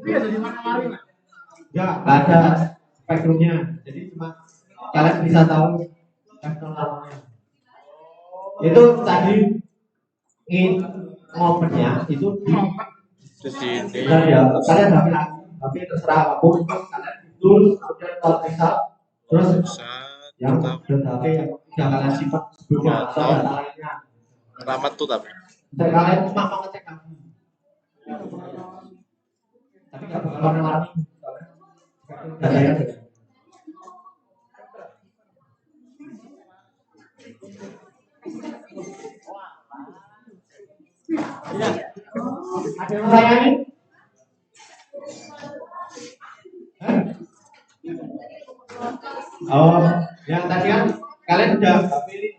Iya dari mana kemarin? Ya, nggak ada spektrumnya. Jadi cuma kalian bisa tahu spektrum lawannya. Itu tadi ngopernya itu di Jadi ini. dan ya kalian tapi terserah apapun kalian betul kemudian kalau bisa terus yang HP yang udah kalian simpan sebelumnya atau data lainnya. Selamat tuh tapi. Kalian cuma mau ngecek lagi. Tapi nggak bakal warna-warni. Datanya beda. Ada yang lain? Oh, yang tadi kan kalian udah pilih.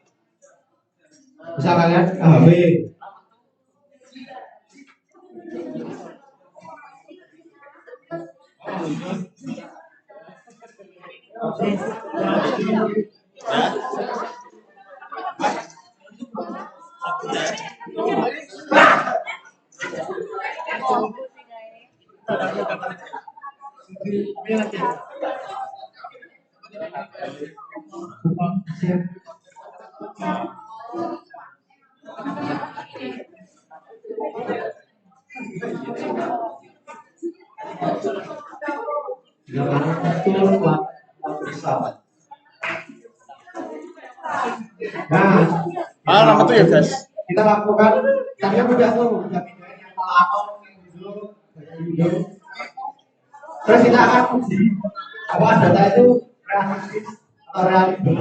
Bisa kalian ke HP. Nah, Nama tuh ya guys. kita lakukan kalian udah tuh udah pindahin yang lama yang dulu terus kita akan uji apa data itu realistis atau realistis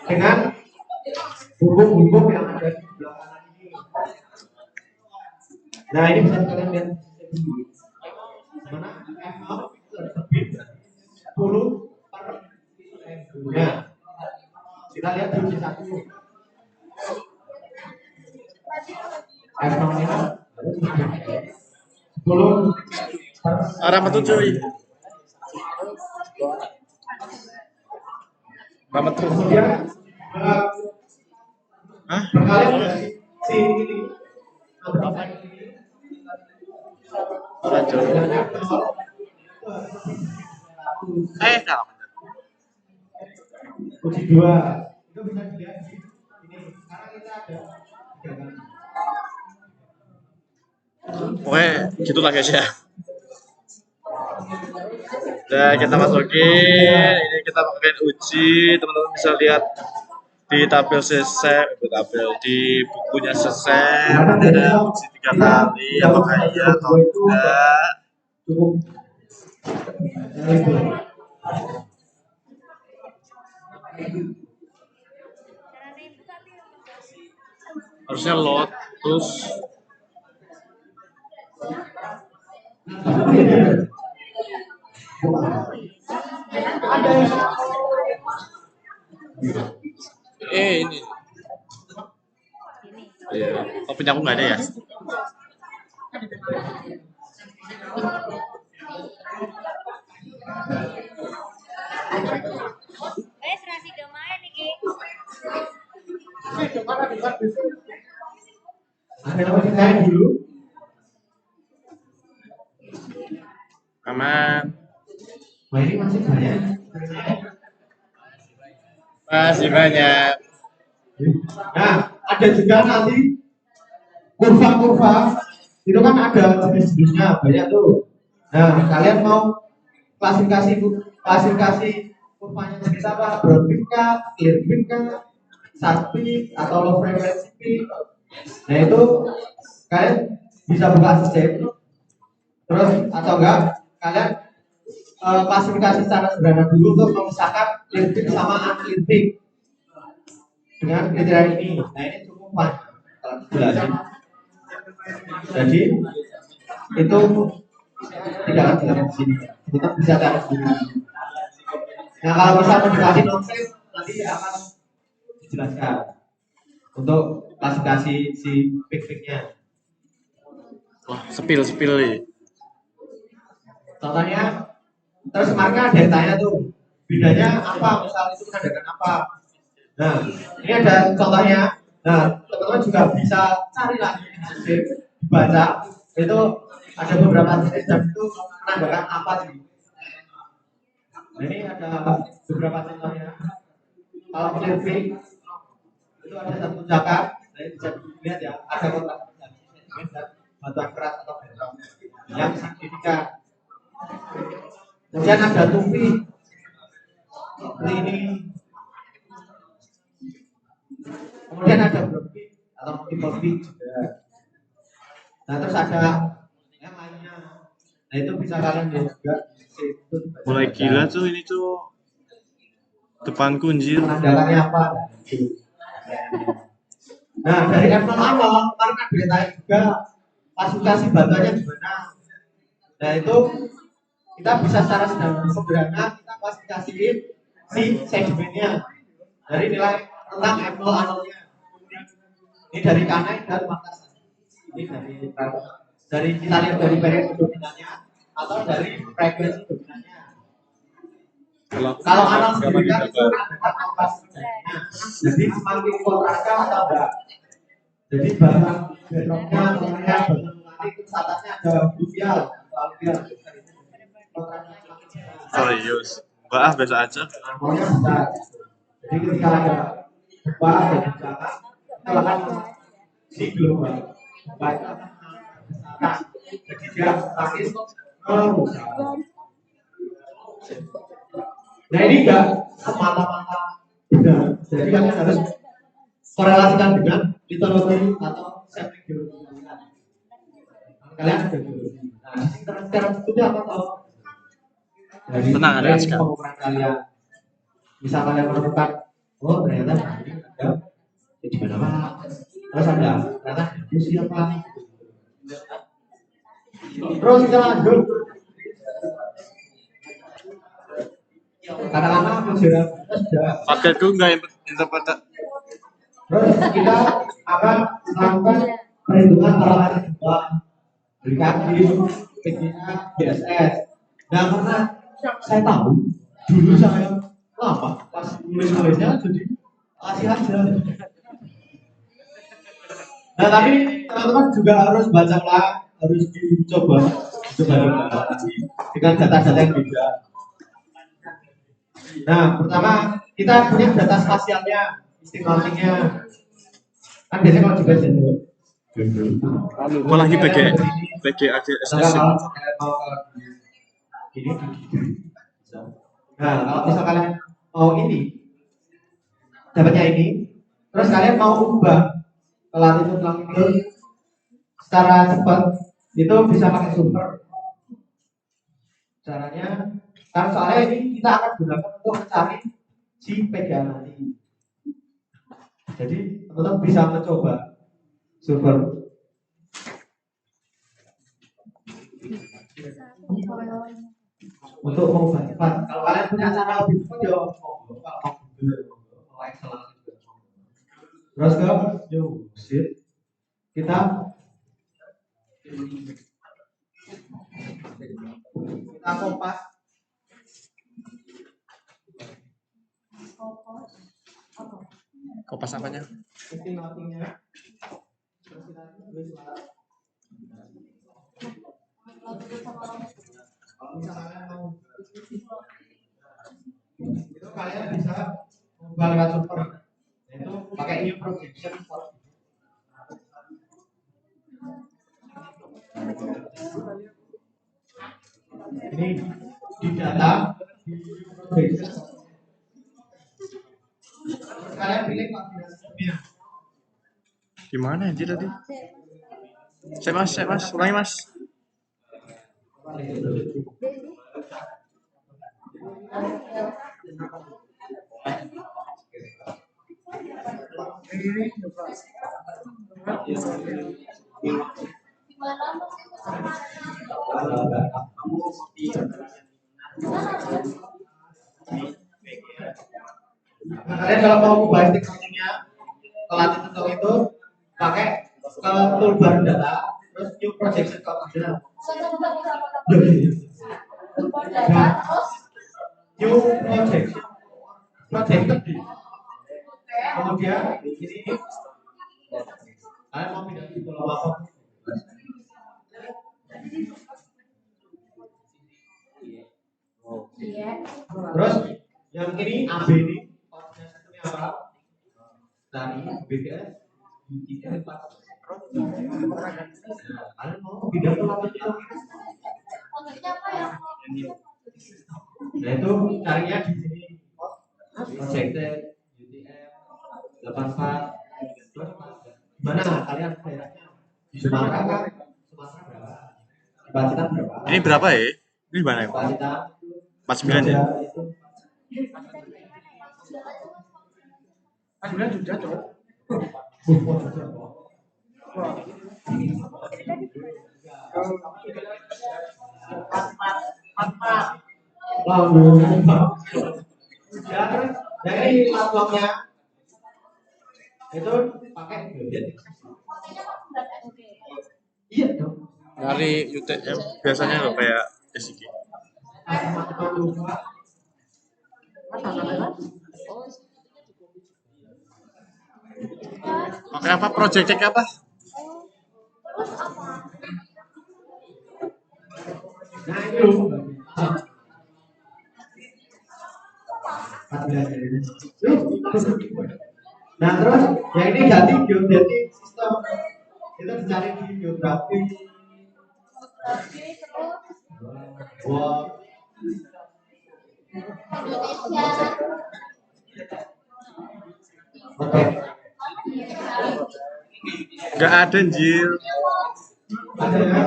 dengan buku-buku yang ada di sebelah kanan ini. Nah ini bisa kalian lihat mana F0 terbit 10 per nah kita lihat di satu F0 ini 10 Arah metu cuy. Nama tuh. kemudian Hah? berkali dari si ini berapa ini Arah cuy. Kalau uji 2 itu bisa dilihat di ini karena kita ada Pokoknya gitulah guys ya. Udah kita masukin, ini kita masukin uji, teman-teman bisa lihat di tabel sesep, di bukunya sesep ada uji 3 kali, apakah iya atau tidak. cukup Harusnya load terus ini. Iya, oh punya aku nggak ada ya. Serasi domain iki. ada apa kita dulu Aman. wah ini masih banyak Masih banyak. nah ada juga nanti kurva-kurva itu kan ada jenis-jenisnya banyak tuh nah kalian mau klasifikasi kurvanya jenis apa broad peak kah, clear peak kah, sharp peak atau low frequency peak nah itu kalian bisa buka sistem terus atau enggak kalian klasifikasi secara sederhana dulu untuk memisahkan clear peak sama unclear peak dengan kriteria ini. Nah ini cukup panjang kalau dijelasin. Jadi itu tidak akan dilakukan di sini. Kita bisa cari sendiri. Nah kalau bisa mendekati nonsense nanti akan dijelaskan untuk klasifikasi si peak-peaknya. Wah, sepil nih. Contohnya terus marka datanya tuh bedanya apa misal itu menandakan apa. Nah ini ada contohnya. Nah teman-teman juga bisa cari lagi dibaca itu ada beberapa jenis dan itu menandakan apa sih. Nah, ini ada beberapa contohnya. Kalau clear peak itu ada satu zakat. Nah ini bisa dilihat ya ada kotak dan batuan keras atau beton yang signifikan. Kemudian ada tupi seperti ini. Kemudian ada broad peak atau multiple peak juga. Nah terus ada yang lainnya. Nah itu bisa kalian lihat juga. Mulai gila tuh ini tuh depan kunci. Penandakannya apa? Nah dari F0 awal karena beritanya juga klasifikasi batuannya gimana. Nah itu kita bisa secara sederhana kita klasifikasiin si sedimennya dari nilai tentang F0 awalnya. Ini dari Kanai dan Makassar. Ini dari kita lihat dari periode dominannya atau dari frekuensi dominannya. Kalau anal sendiri kan itu ada kapasitasnya. Jadi semakin kontrakan atau enggak. Jadi barang bedrocknya, mengenai itu atasnya ada fluvial atau aluvial. Serius. Enggak ah, biasa aja. Maunya besar. Jadi ketika ada gempa atau bencana, itu akan si global. Gempa itu akan besar. Jadi dia semakin merusak. Nah ini enggak semata-mata benar. Jadi kalian harus korelasikan dengan litologi atau sampling geologi. Kalian ada geologi. Nah, interaksi itu apa tahu? Dari Tenang, ada sekali. pengukuran kalian. Misal kalian menemukan, oh ternyata ini ada di mana mana. Terus ada ternyata itu siapa? Terus kita lanjut. Katakanlah sejarah sudah. Paketku enggak interpretasi. Terus kita akan melakukan perhitungan peralatan gempa berikan di PGA BSS. Nah karena saya tahu dulu saya lama pas nulis-nulisnya jadi kasih aja. Nah tapi teman-teman juga harus baca ulang, harus dicoba dengan data-data yang beda. Nah pertama kita punya data spasialnya, estimasinya. Kan biasanya kalau juga jadwal. Mau lagi BGADSS. Ini. Nah, kalau misal kalian mau ini, dapatnya ini, terus kalian mau ubah ke latitud secara cepat, itu bisa pakai super. Caranya, karena soalnya ini kita akan gunakan untuk mencari si PGA nanti. Jadi teman-teman bisa mencoba super. Untuk mengubah cepat. Kalau kalian punya cara lebih cepat ya kalau Excel terus ke sheet kita kompas Kopas apanya? estimasinya terus kita tulis kalau misalnya mau itu kalian bisa mengubah super itu pakai new projection ini di data di projection kalian pilih kombinasinya Gimana anjir tadi? Saya mas, ulangi mas. Nah, kalian kalau mau ubah estimasinya ke latitud itu pakai ke toolbar data terus new projection coordinate. New projection kemudian ini kalian mau pindah di kolom apa? Terus yang ini AB ini koordinasinya apa? Dari BGS kalian mau pindah ke latitud nah itu carinya di sini projected UTM 84 mana kalian daerahnya di Sumatera kan Sumatera berapa di Pacitan berapa Ini berapa ya? Ini mana ya? Pacitan 49 ya? Sudah coba ya terus dari platformnya itu pakai iya dong Dari UTM biasanya loh kayak SIG. Oke apa project apa? nah itu Nah terus yang ini ganti geodetik sistem itu dicari di geografi. Wah. Oke. Nggak ada anjir. Ada ya?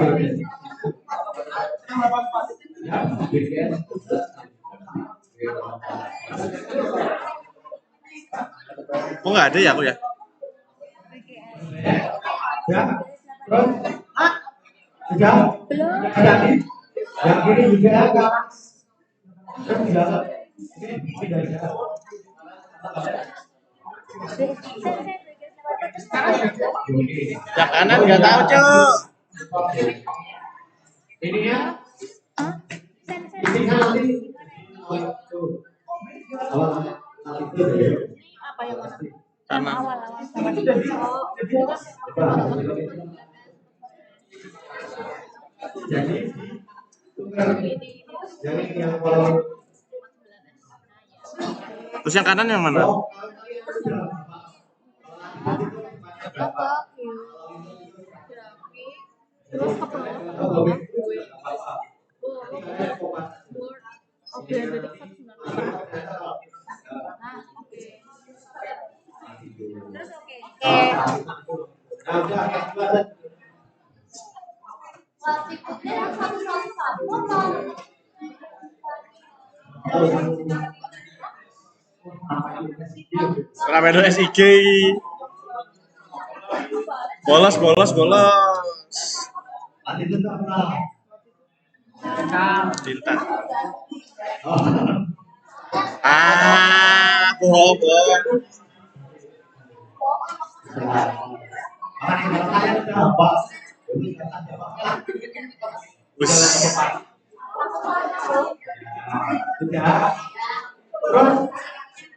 Oke. Ya, BGS. Oh nggak ada ya aku ya? Ya, terus sudah Belum. jadi yang ini juga kan sudah ini tidak ada. Yang kanan nggak tahu cuk. Ini ya, Hah? ini kan nanti tuh. Awal nanti itu deh. Apa yang mana? Karena Awal. Jadi tukar jadi yang kalau terus yang kanan yang mana? Apa? Terus ke bawah. Oke, jadi 198. Nah, oke. Terus oke. Berikutnya yang 111 apa? Ramedo SIG. Bolos. Bintang. Bohong. Wis. Terus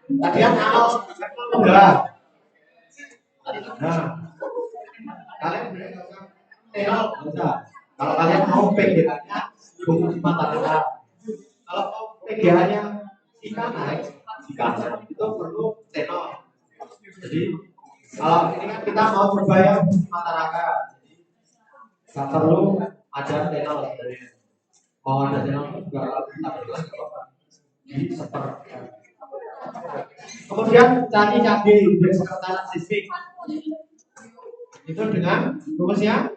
kalian mau udah. Nah, kalian bisa. Kalau kalian mau PGA-nya fungsi mata kita. Kalau mau PGA-nya jika naik, itu perlu tenor. Jadi kalau ini kan kita mau berbayar mata raka, nggak perlu ada tenor sebenarnya. Mau ada tenor juga kalau kita berdua nggak apa-apa. Jadi seperti kemudian cari KB indeks kerentanan sismik itu dengan rumusnya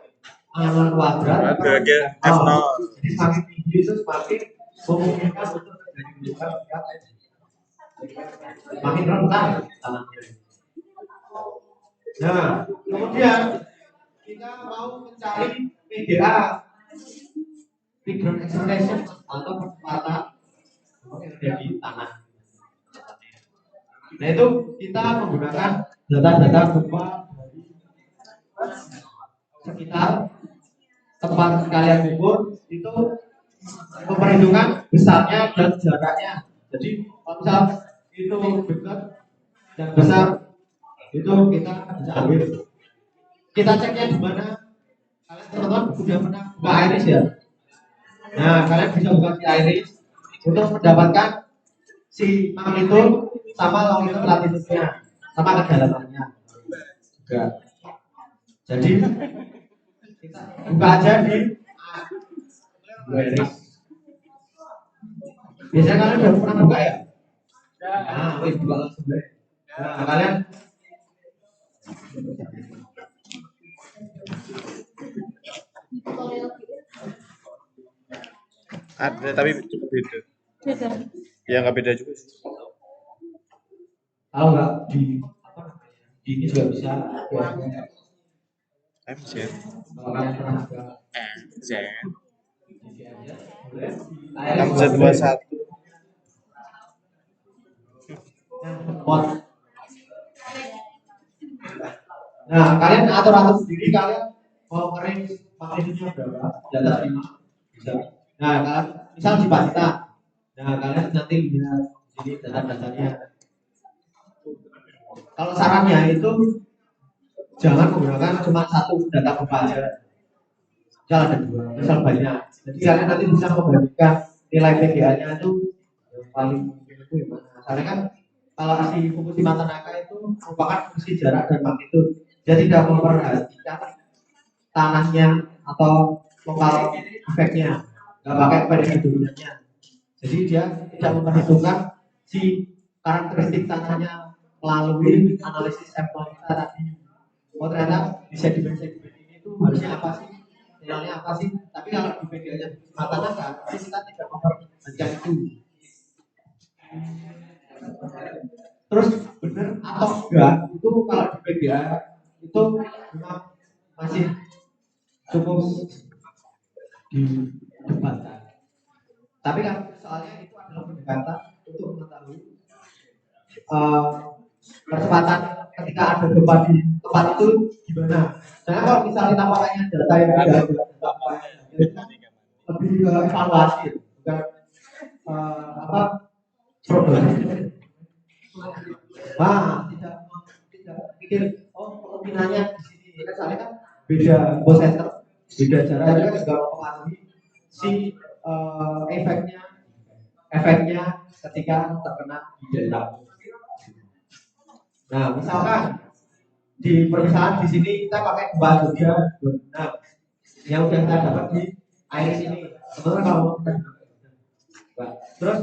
A0 kuadrat Bagi F0. jadi semakin tinggi itu semakin memungkinkan untuk terjadi guncangan semakin rentan tanahnya. Nah kemudian kita mau mencari PGA background excitation atau percepatan yang ada di tanah. Nah itu kita menggunakan data-data gempa dari sekitar tempat kalian ukur itu memperhitungkan besarnya dan jaraknya. Jadi kalau misal itu dekat dan besar itu kita bisa ambil. Kita ceknya di mana? Kalian teman-teman sudah pernah buka Iris ya? Nah kalian bisa buka si Iris untuk mendapatkan si magnitudo sama longitude latitude-nya sama kedalamannya juga. Jadi kita buka aja di Iris. Biasanya kalian udah pernah buka ya? Nah, wih buka langsung deh. Nah, kalian Ada tapi cukup beda. Beda. Ya nggak beda juga sih. tahu nggak di apa namanya? Di ini juga bisa MZ. kalau kalian pernah buka MZ. Boleh. MZ21. Nah, kalian atur sendiri kalian mau range magnitude-nya berapa? Data 5 bisa. Nah, kalian misal di Pasita. Nah, kalian nanti lihat sini data-datanya. Kalau sarannya itu jangan menggunakan cuma satu data gempa aja. misal ada dua, misal banyak. Jadi kalian nanti bisa membandingkan nilai PGA-nya itu yang paling mungkin itu gimana. Soalnya kan kalau si Fukushima Tanaka itu merupakan fungsi jarak dan magnitud. Dia tidak memperhatikan tanahnya atau lokal efeknya, nggak pakai prediksi dominannya. Jadi dia tidak memperhitungkan si karakteristik tanahnya melalui analisis sampel kita tadi. Oh ternyata di sedimen-sedimen ini tuh harusnya apa sih? Nilainya apa sih? Tapi kalau di PGA-nya Tanaka, kita tidak memperhatikan itu. Terus benar atau enggak itu kalau di PGA itu memang masih cukup didebatkan. Tapi kan soalnya itu adalah pendekatan untuk mengetahui percepatan ketika ada gempa di tempat itu gimana. Nah kalau misalnya tampaknya data yang ada lebih ke evaluasi, bukan prognose. Tidak pikir kemungkinannya di sini kan soalnya kan beda center, beda cara juga mempengaruhi si efeknya ketika terkena di daerah. Nah, misalkan di permisalan di sini kita pakai gempa Jogja 26 yang sudah kita dapat di air sini. Sebenarnya kalau terus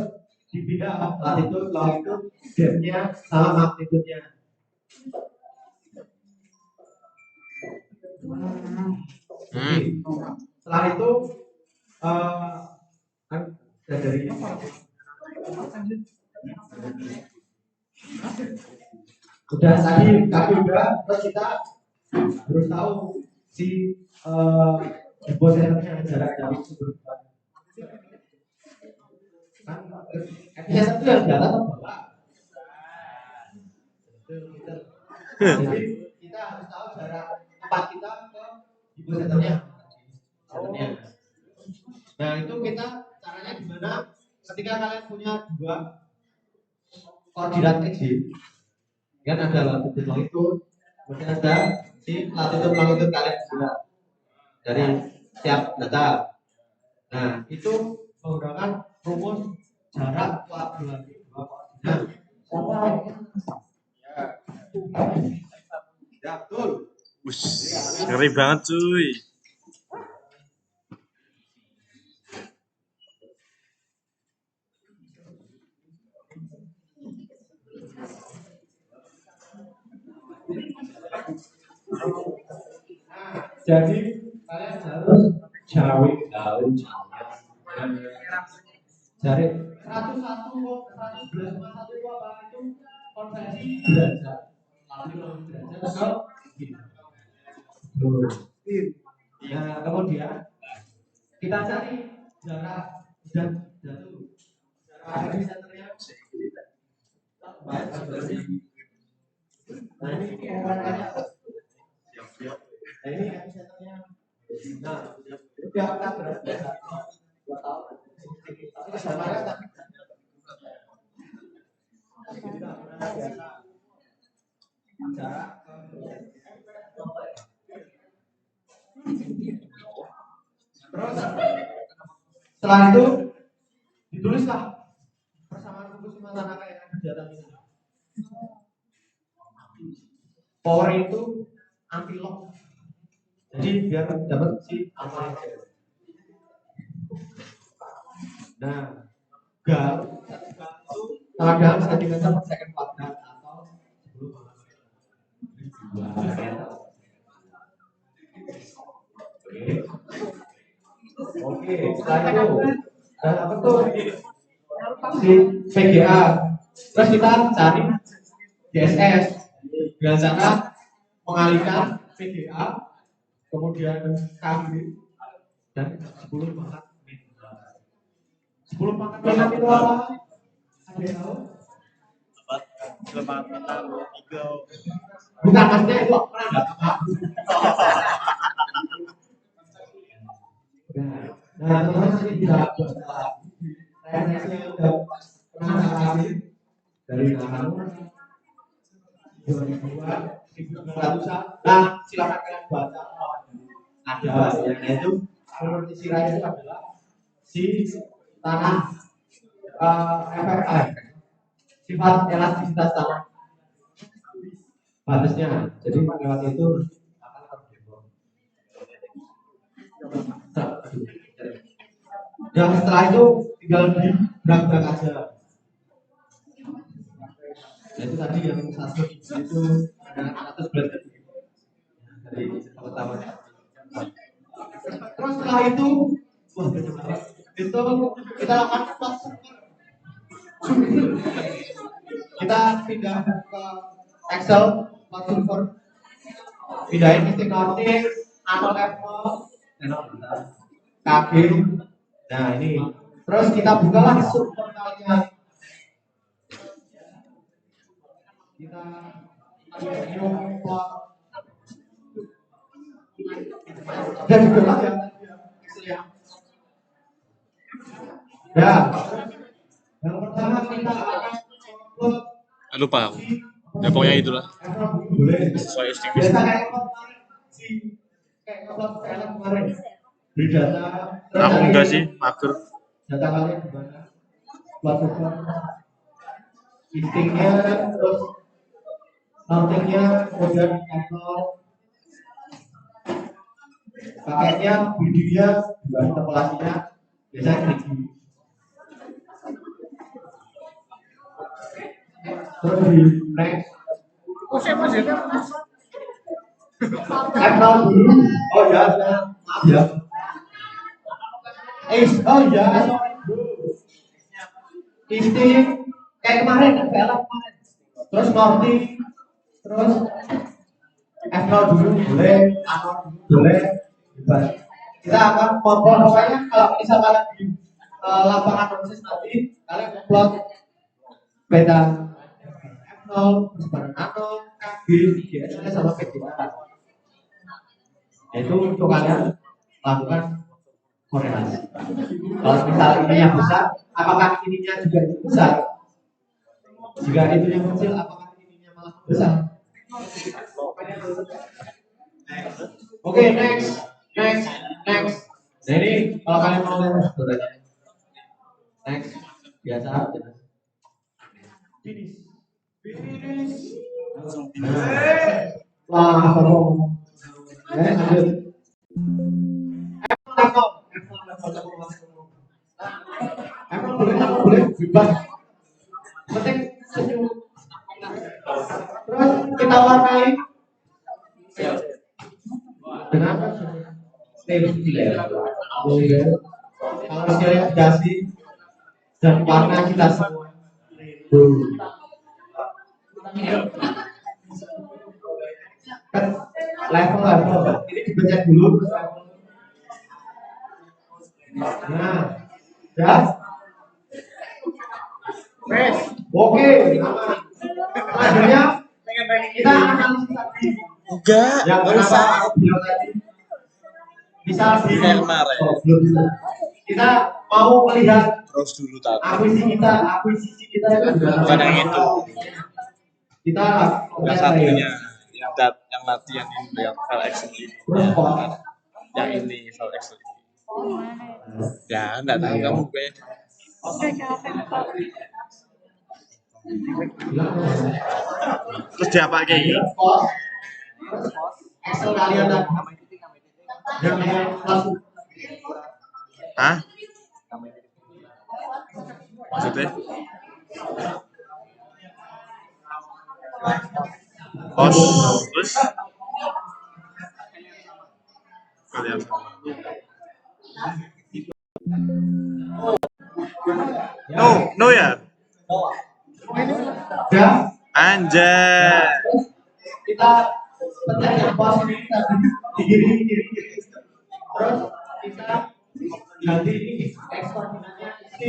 dipindah latitude, longitude, depth-nya sama magnitude-nya. Setelah itu kan dari udah tadi kaki udah, terus kita harus tahu si deposenternya jarak dari sumber kan efisien itu yang di atas atau bawah. Jadi kita harus tahu jarak tempat kita ke deposenternya. Nah itu kita caranya gimana? Ketika kalian punya dua koordinat x kan ada latitude longitude, kemudian ada si latitude longitude kalian juga dari setiap data. Nah itu menggunakan rumus jarak kuadrat dua koordinat. Ya betul. Ngeri banget cuy. Jadi kalian harus cari tahu cari 101 111,1 itu apa itu konvensi derajat atau nah kemudian kita cari jarak dan jatuh jarak epicenternya nah ini ukurannya ini epicenternya nah itu yang kita berarti 2 tahun tapi sebenarnya kan jarak terus setelah itu ditulislah persamaan Fukushima Tanaka yang ada di atas ini. Power itu anti lock, jadi biar dapat si alpha. Nah, gal itu dalam sentimeter per second kuadrat atau 10 Oke, setelah itu apa tuh si PGA, terus kita cari DSS dengan cara mengalihkan PGA kemudian KB dan 10 pangkat min. 10 pangkat min itu apa? Ada yang tahu? Bukan maksudnya itu pernah nggak apa? Nah, teman-teman nanti bisa buat referensi yang udah pernah saya kasih dari Nakamu 2000-an, 1900-an. Nah, silakan kalian baca ada yang itu amortisira itu adalah si tanah FFR, sifat elastisitas tanah batasnya. Jadi lewat itu akan terdeform. Yang setelah itu tinggal di berak-berak aja. Nah, itu tadi yang satu itu dengan atas derajat dari pertama. Terus setelah itu, wah, itu kita lakukan plot super. Kita pindah ke Excel plot super, pindahin titik notif, ano level, KG. Nah ini, terus kita buka langsung portalnya. Kita new plot. Dan juga ya, Excel ya. Ya, yang pertama kita akan upload Lupa aku. Ya pokoknya itulah. Sesuai biasa estimasi. kayak upload film kemarin beri data. Aku enggak sih, mager. Data kalian gimana? Platform listingnya, terus routingnya, kemudian kantor paketnya, videonya, juga interpolasinya biasanya tinggi. Terus di next F0 dulu. Oh ya, maaf ya. Oh ya, isti kayak kemarin film kemarin. Terus Norti, terus F0 dulu boleh, A0 dulu boleh. Bebas. Kita akan kontrol pokoknya kalau misalkan di lapangan proses nanti kalian upload beda F0 terus bareng A0, KB, biasanya sama PDA. Itu untuk kalian lakukan korelasi. Kalau misal ininya besar, apakah ininya juga besar? Jika itu yang kecil, apakah ininya malah besar? Oke, next. Jadi kalau kalian mau bertanya, next biasa aja. Finish. Wah, ngomong. Lanjut. Emang boleh bebas. Penting senyum. Terus kita warnai dengan apa? Kalau sekalian dasi dan warna kita semua. Kan level ini dipencet dulu. Nah, ya. Oke, selanjutnya kita analisis tadi. Enggak, Yang kenapa aku bilang tadi bisa di Kayak kemarin. belum bisa. Kita mau melihat Terus dulu tadi. akuisisi kita itu Bukan yang itu. Kita Yang satunya, yang latihan ini yang file Excel ini. Yang ini file Excel ini. Ya, enggak tahu kamu kayaknya. Terus dia pakai ini. Excel kalian tadi. Yang langsung. Hah? Maksudnya? Pos, terus? Kalian. No ya? Ya. Anjay. Kita pencet yang pos ini tadi di kiri. Terus kita ganti ini ekspor finalnya isi.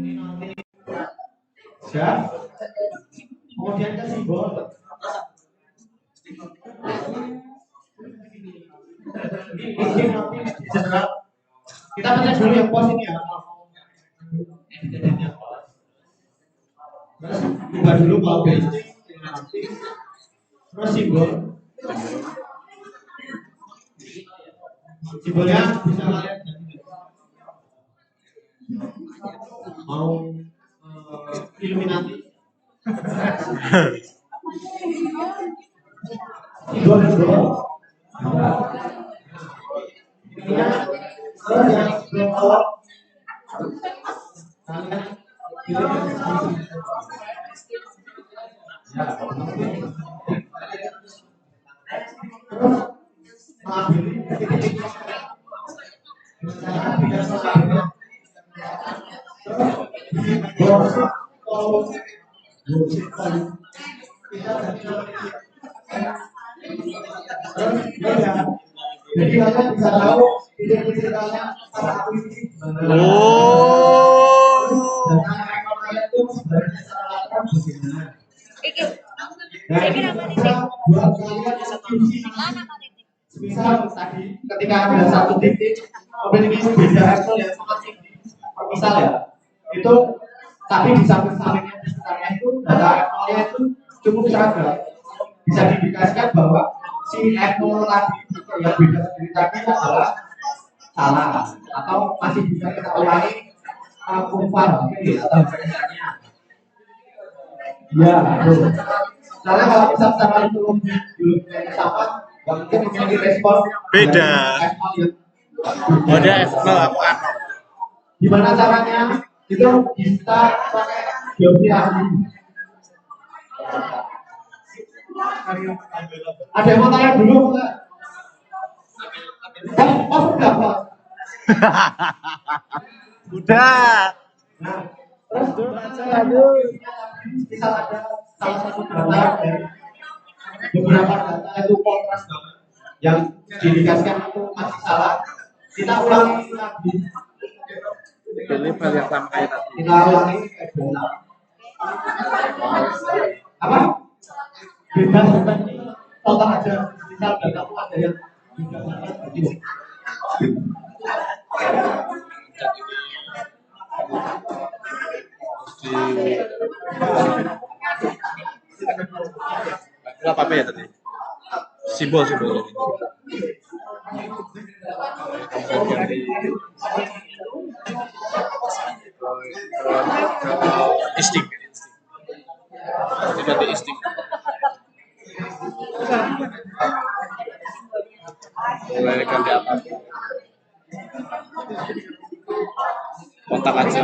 Ini nanti siap. Kemudian ke simbol. Isi nanti general. Kita pencet dulu yang pos ini ya. Terus ubah dulu mau basic, terus simbol. Simbolnya bisa kalian mau Illuminati. Simbol simbol. Intinya terus yang belum tahu kalian pilih ya. Terus mengambil titik-titik jadi kalian bisa tahu titik-titik kalian pada aku ini gimana. Dan kalian itu sebenarnya secara latar bagaimana. Iki. Nah, ini bisa buat kalian kunci. Mana Kak Titik? Misal tadi ketika ada satu titik memiliki beda Excel yang sangat tinggi, misal ya, itu tapi di samping-sampingnya di sekitarnya itu data Excel-nya itu cukup seragam. Bisa diindikasikan bahwa si Excel tadi yang beda sendiri tadi adalah salah atau masih bisa kita ulangi kurva atau misalnya. Ya, betul. Karena kalau misal secara itu belum sama, nggak mungkin memiliki respon Beda. Oh, Ada Excel aku ano. gimana caranya? Itu bisa pakai geometri. Ada yang mau tanya dulu nggak? Oh, sudah Pak. Udah. Nah, terus bisa ada salah satu data dari beberapa data itu kontras banget yang diindikasikan itu masih salah. Kita ulangi lagi. Pilih file yang sama kayak tadi. Kita ulangi data. Apa? Bebas seperti total aja. Misal data itu ada yang bebas seperti itu. Itu apa ya tadi? Simbol simbol. Insting. Itu tadi insting. Mulai ganti apa? Kontak aja.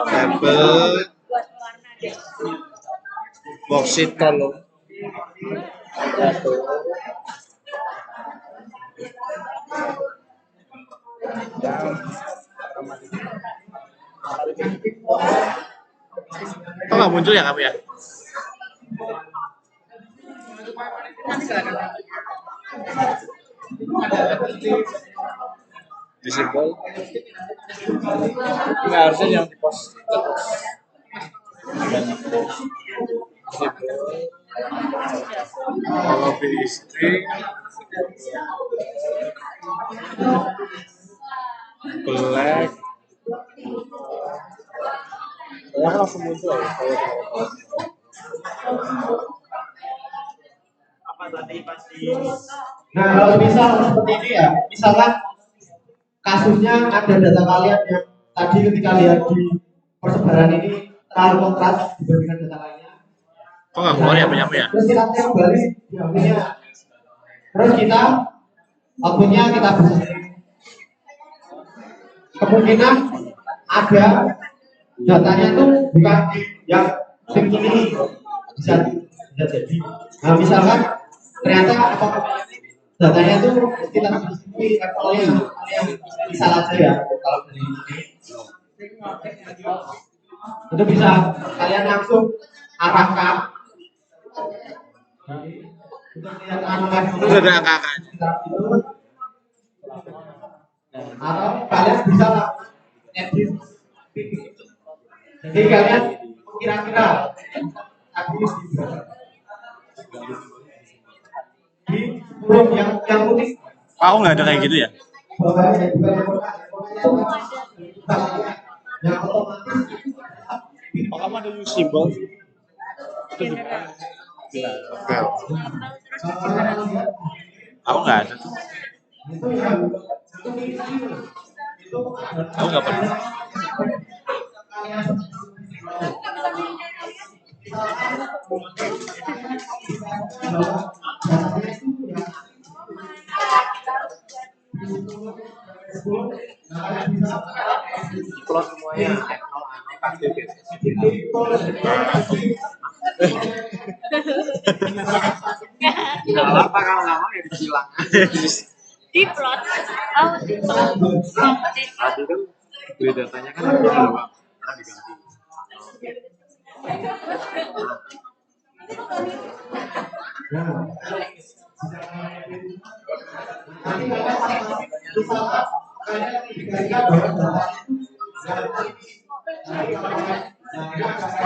Label Buat warna deh. boksit tolong. Kok nggak muncul ya kamu ya? Di simbol. Ini harusnya yang di post. Kalau di string black ya langsung muncul Apa tadi pasti? Nah, kalau misal seperti ini ya, misalkan kasusnya ada data kalian yang tadi ketika lihat di persebaran ini terlalu kontras dibandingkan data lainnya. Kok nggak keluar ya punya ya? Terus kita cek kembali di outputnya. Terus kita outputnya kita bisa kemungkinan ada datanya itu bukan yang tinggi ini bisa jadi. Nah, misalkan ternyata apa datanya itu kita masuki levelnya yang misal aja ya kalau dari ini itu bisa kalian langsung arahkan Itu ada angka-angkanya. atau kalian bisa edit jadi kalian kira-kira tadi di 10 yang unik Aku nggak ada kayak gitu ya? yang otomatis Oh, kamu ada use symbol? Itu gimana? Gila. Oke. terus digerak. Aku nggak ada tuh. itu yang itu misi itu Aku nggak pernah. Plot semuanya pasti nggak apa kalau nggak mau ya disilang. Di plot. Oh, di plot. Tadi kan beli datanya kan ada doang, karena diganti.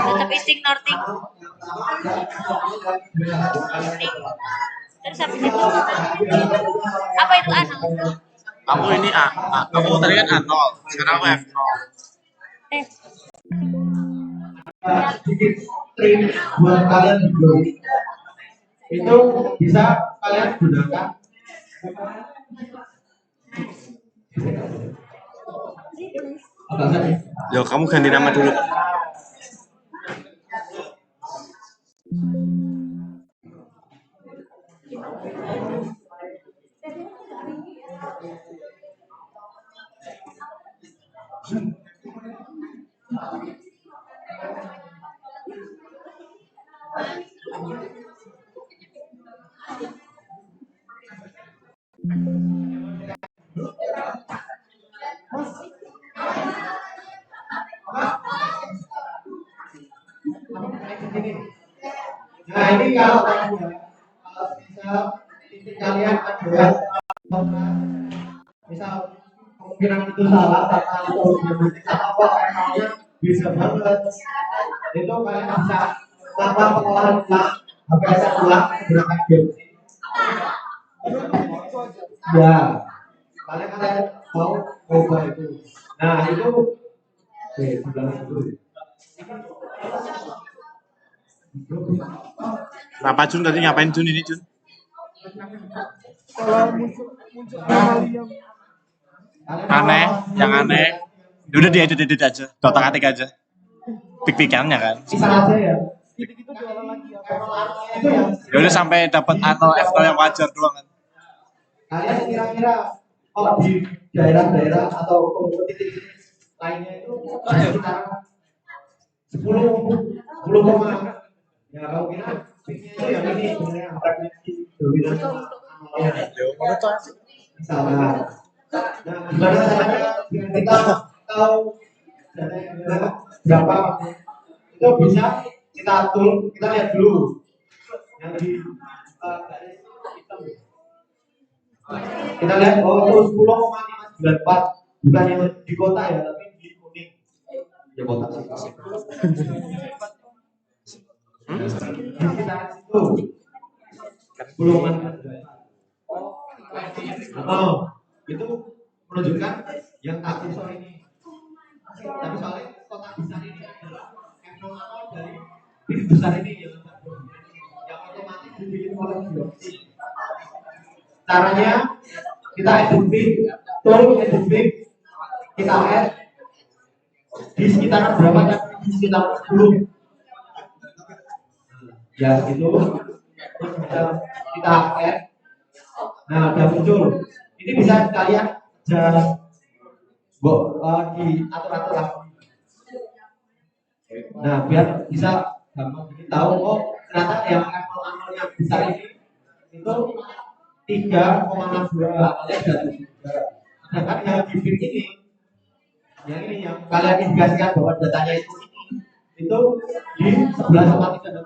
Tetap isting norting. Isting. Terus habis itu apa itu anal? Aku ini A. Aku tadi kan A0, sekarang aku F0. Eh, sedikit trik buat kalian dulu itu bisa kalian gunakan apa tadi? Yo, kamu ganti nama dulu. Nah ini kalau misal titik kalian adalah misal kemungkinan itu salah atau apa emangnya bisa banget itu kalian bisa tanpa pengolahan ulang HPS ulang menggunakan game ya kalian mau coba itu nah itu sebelah itu Kenapa Jun tadi ngapain Jun ini Jun? Aneh, yang aneh. Ya udah diedit aja, otak atik aja. Pik-pikannya kan. bisa aja ya Ya udah sampai dapat A0 F0 yang wajar doang kan. kalian kira-kira kalau di daerah-daerah atau titik lainnya itu sekitar 10 koma ya kalau kira itu yang ini sebenarnya frekuensi dominan misalnya nah gimana caranya biar kita tahu data berapa itu bisa kita atur kita lihat dulu yang di garis hitam kita lihat oh itu 10,594 bukan yang di kota ya tapi di kuning ya kota sih di sekitar situ 10,594 oh itu menunjukkan yang tak sensor ini tapi soalnya kota besar ini adalah M0 dari titik besar ini yang otomatis dibikin oleh biopsi caranya kita edit tool edit kita add di sekitaran berapa ya di sekitar 10 ya gitu kita add nah udah muncul ini bisa kalian di atur-atur lagi nah biar bisa gampang bikin tahu oh ternyata yang F0 yang besar ini itu 3,62 alias jatuh juga. Sedangkan yang di bit ini, yang ini yang kalian indikasikan bahwa datanya itu di 11,363,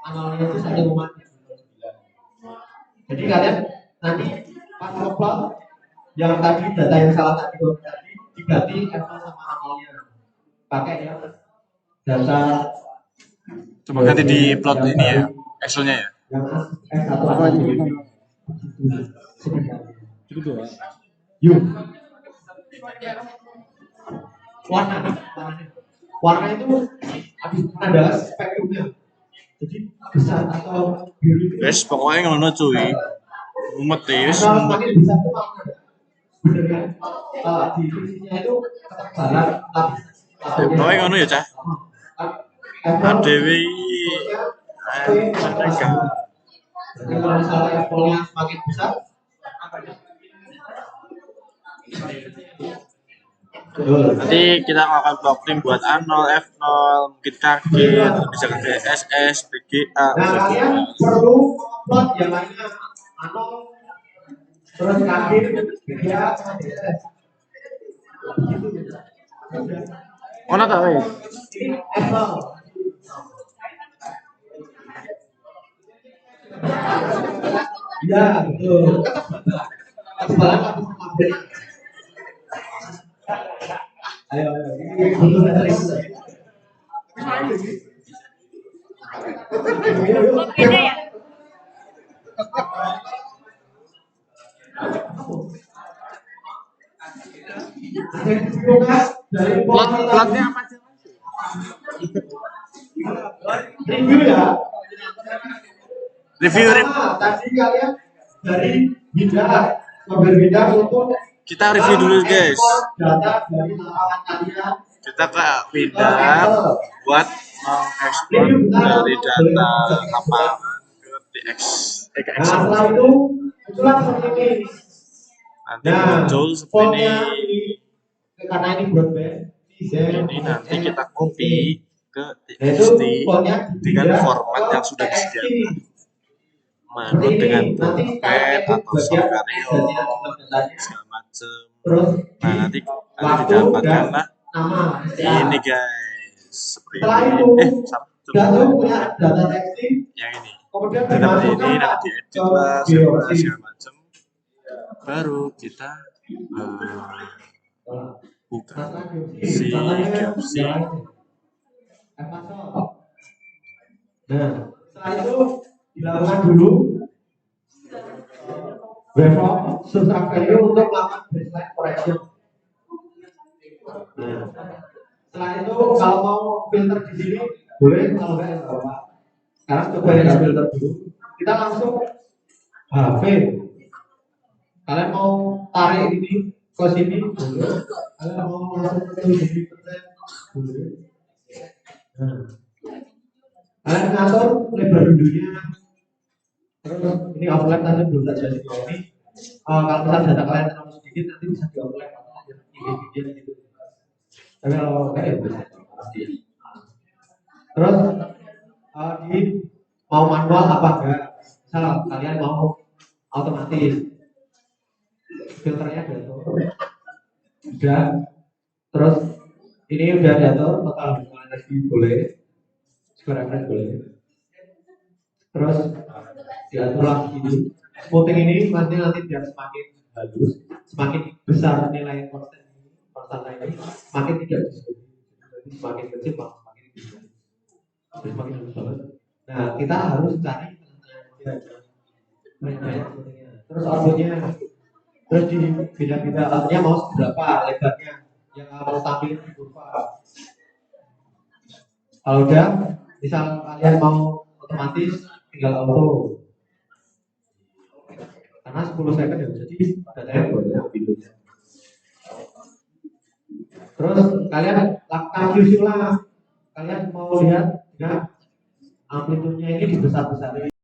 analnya itu 1,39. Jadi kalian nanti pas ngeplot yang tadi data yang salah tadi diganti F0 sama analnya, pakai yang data. Coba ganti di plot ini ya, Excel-nya ya. Yang S1 apa aja Itu doang. yuk warna itu ada spektrumnya. Jadi besar atau biru itu Wes pokoknya ngono cuy. Mumet ya, wis kalau mumet. semakin besar itu makna sebenarnya di fisiknya itu ketebalan Pokoknya ngono ya cah. Adewi Jadi kalau misalnya F-nya semakin besar, nanti kita akan plotting buat A0, F0, mungkin target, bisa ke DSS, PGA, nah kalian perlu plot yang lainnya, atau terus target, ya, mana tahu ya? ini F0. Ya, betul. Ketebalan habis mengambil. Ayo, ini betul dari itu. Beda ya? Platnya apa sih? Review ya. Review. Tadi kalian dari bidang sambil bidang untuk Kita review dulu guys. data dari lapangan kalian. Kita ke bidang buat mengekspor dari data lapangan ke DX, ke Nah, Excel. setelah itu itulah seperti ini. Nanti muncul seperti formnya ini. karena ini broadband, Ini nanti kita copy ke yaitu TXT formnya dengan format yang sudah disediakan. Manut dengan Tomcat atau Sokario segala macam. Terus Nah nanti didapatkanlah nama. ini guys seperti Setelah ini. itu Salah sudah satu punya data texting, yang ini. kemudian Kita dapat ini, dimasukkan nanti diedit ke lah, GeoC. segala macam. Baru kita buka si GeoC. Nah, setelah itu dilakukan dulu waveform subtract value untuk melakukan baseline correction. Nah, setelah itu kalau mau filter di sini boleh, kalau enggak ya nggak apa-apa. Sekarang coba ya filter dulu. Kita langsung HP. Kalian mau tarik ini ke sini boleh. Kalian mau langsung ke sini boleh. Nah, kalian ngatur lebar windownya. Terus ini offline tadi belum tak jadi ini. Kalau misalnya data kalian terlalu sedikit nanti bisa di offline atau ini gitu. Tapi kalau enggak ya bisa. Terus di mau manual apa enggak? Misal kalian mau otomatis filternya diatur. Udah. Terus ini udah diatur total energi boleh. Square average boleh. Terus diatur lagi ini. Smoothing ini nanti biar semakin halus, semakin besar nilai konstanta ini, semakin tidak disebut. Jadi semakin kecil semakin besar. Semakin halus banget. Nah, kita harus cari banyak smoothingnya. Terus outputnya, terus di bidang-bidang outputnya mau seberapa lebarnya yang mau tampilin di kurva. Kalau udah, misal kalian mau otomatis tinggal auto. Karena 10 second ya, jadi datanya banyak videonya. Terus kalian lakukan QC ulang. Kalian mau lihat ya amplitudenya ini dibesar-besarin.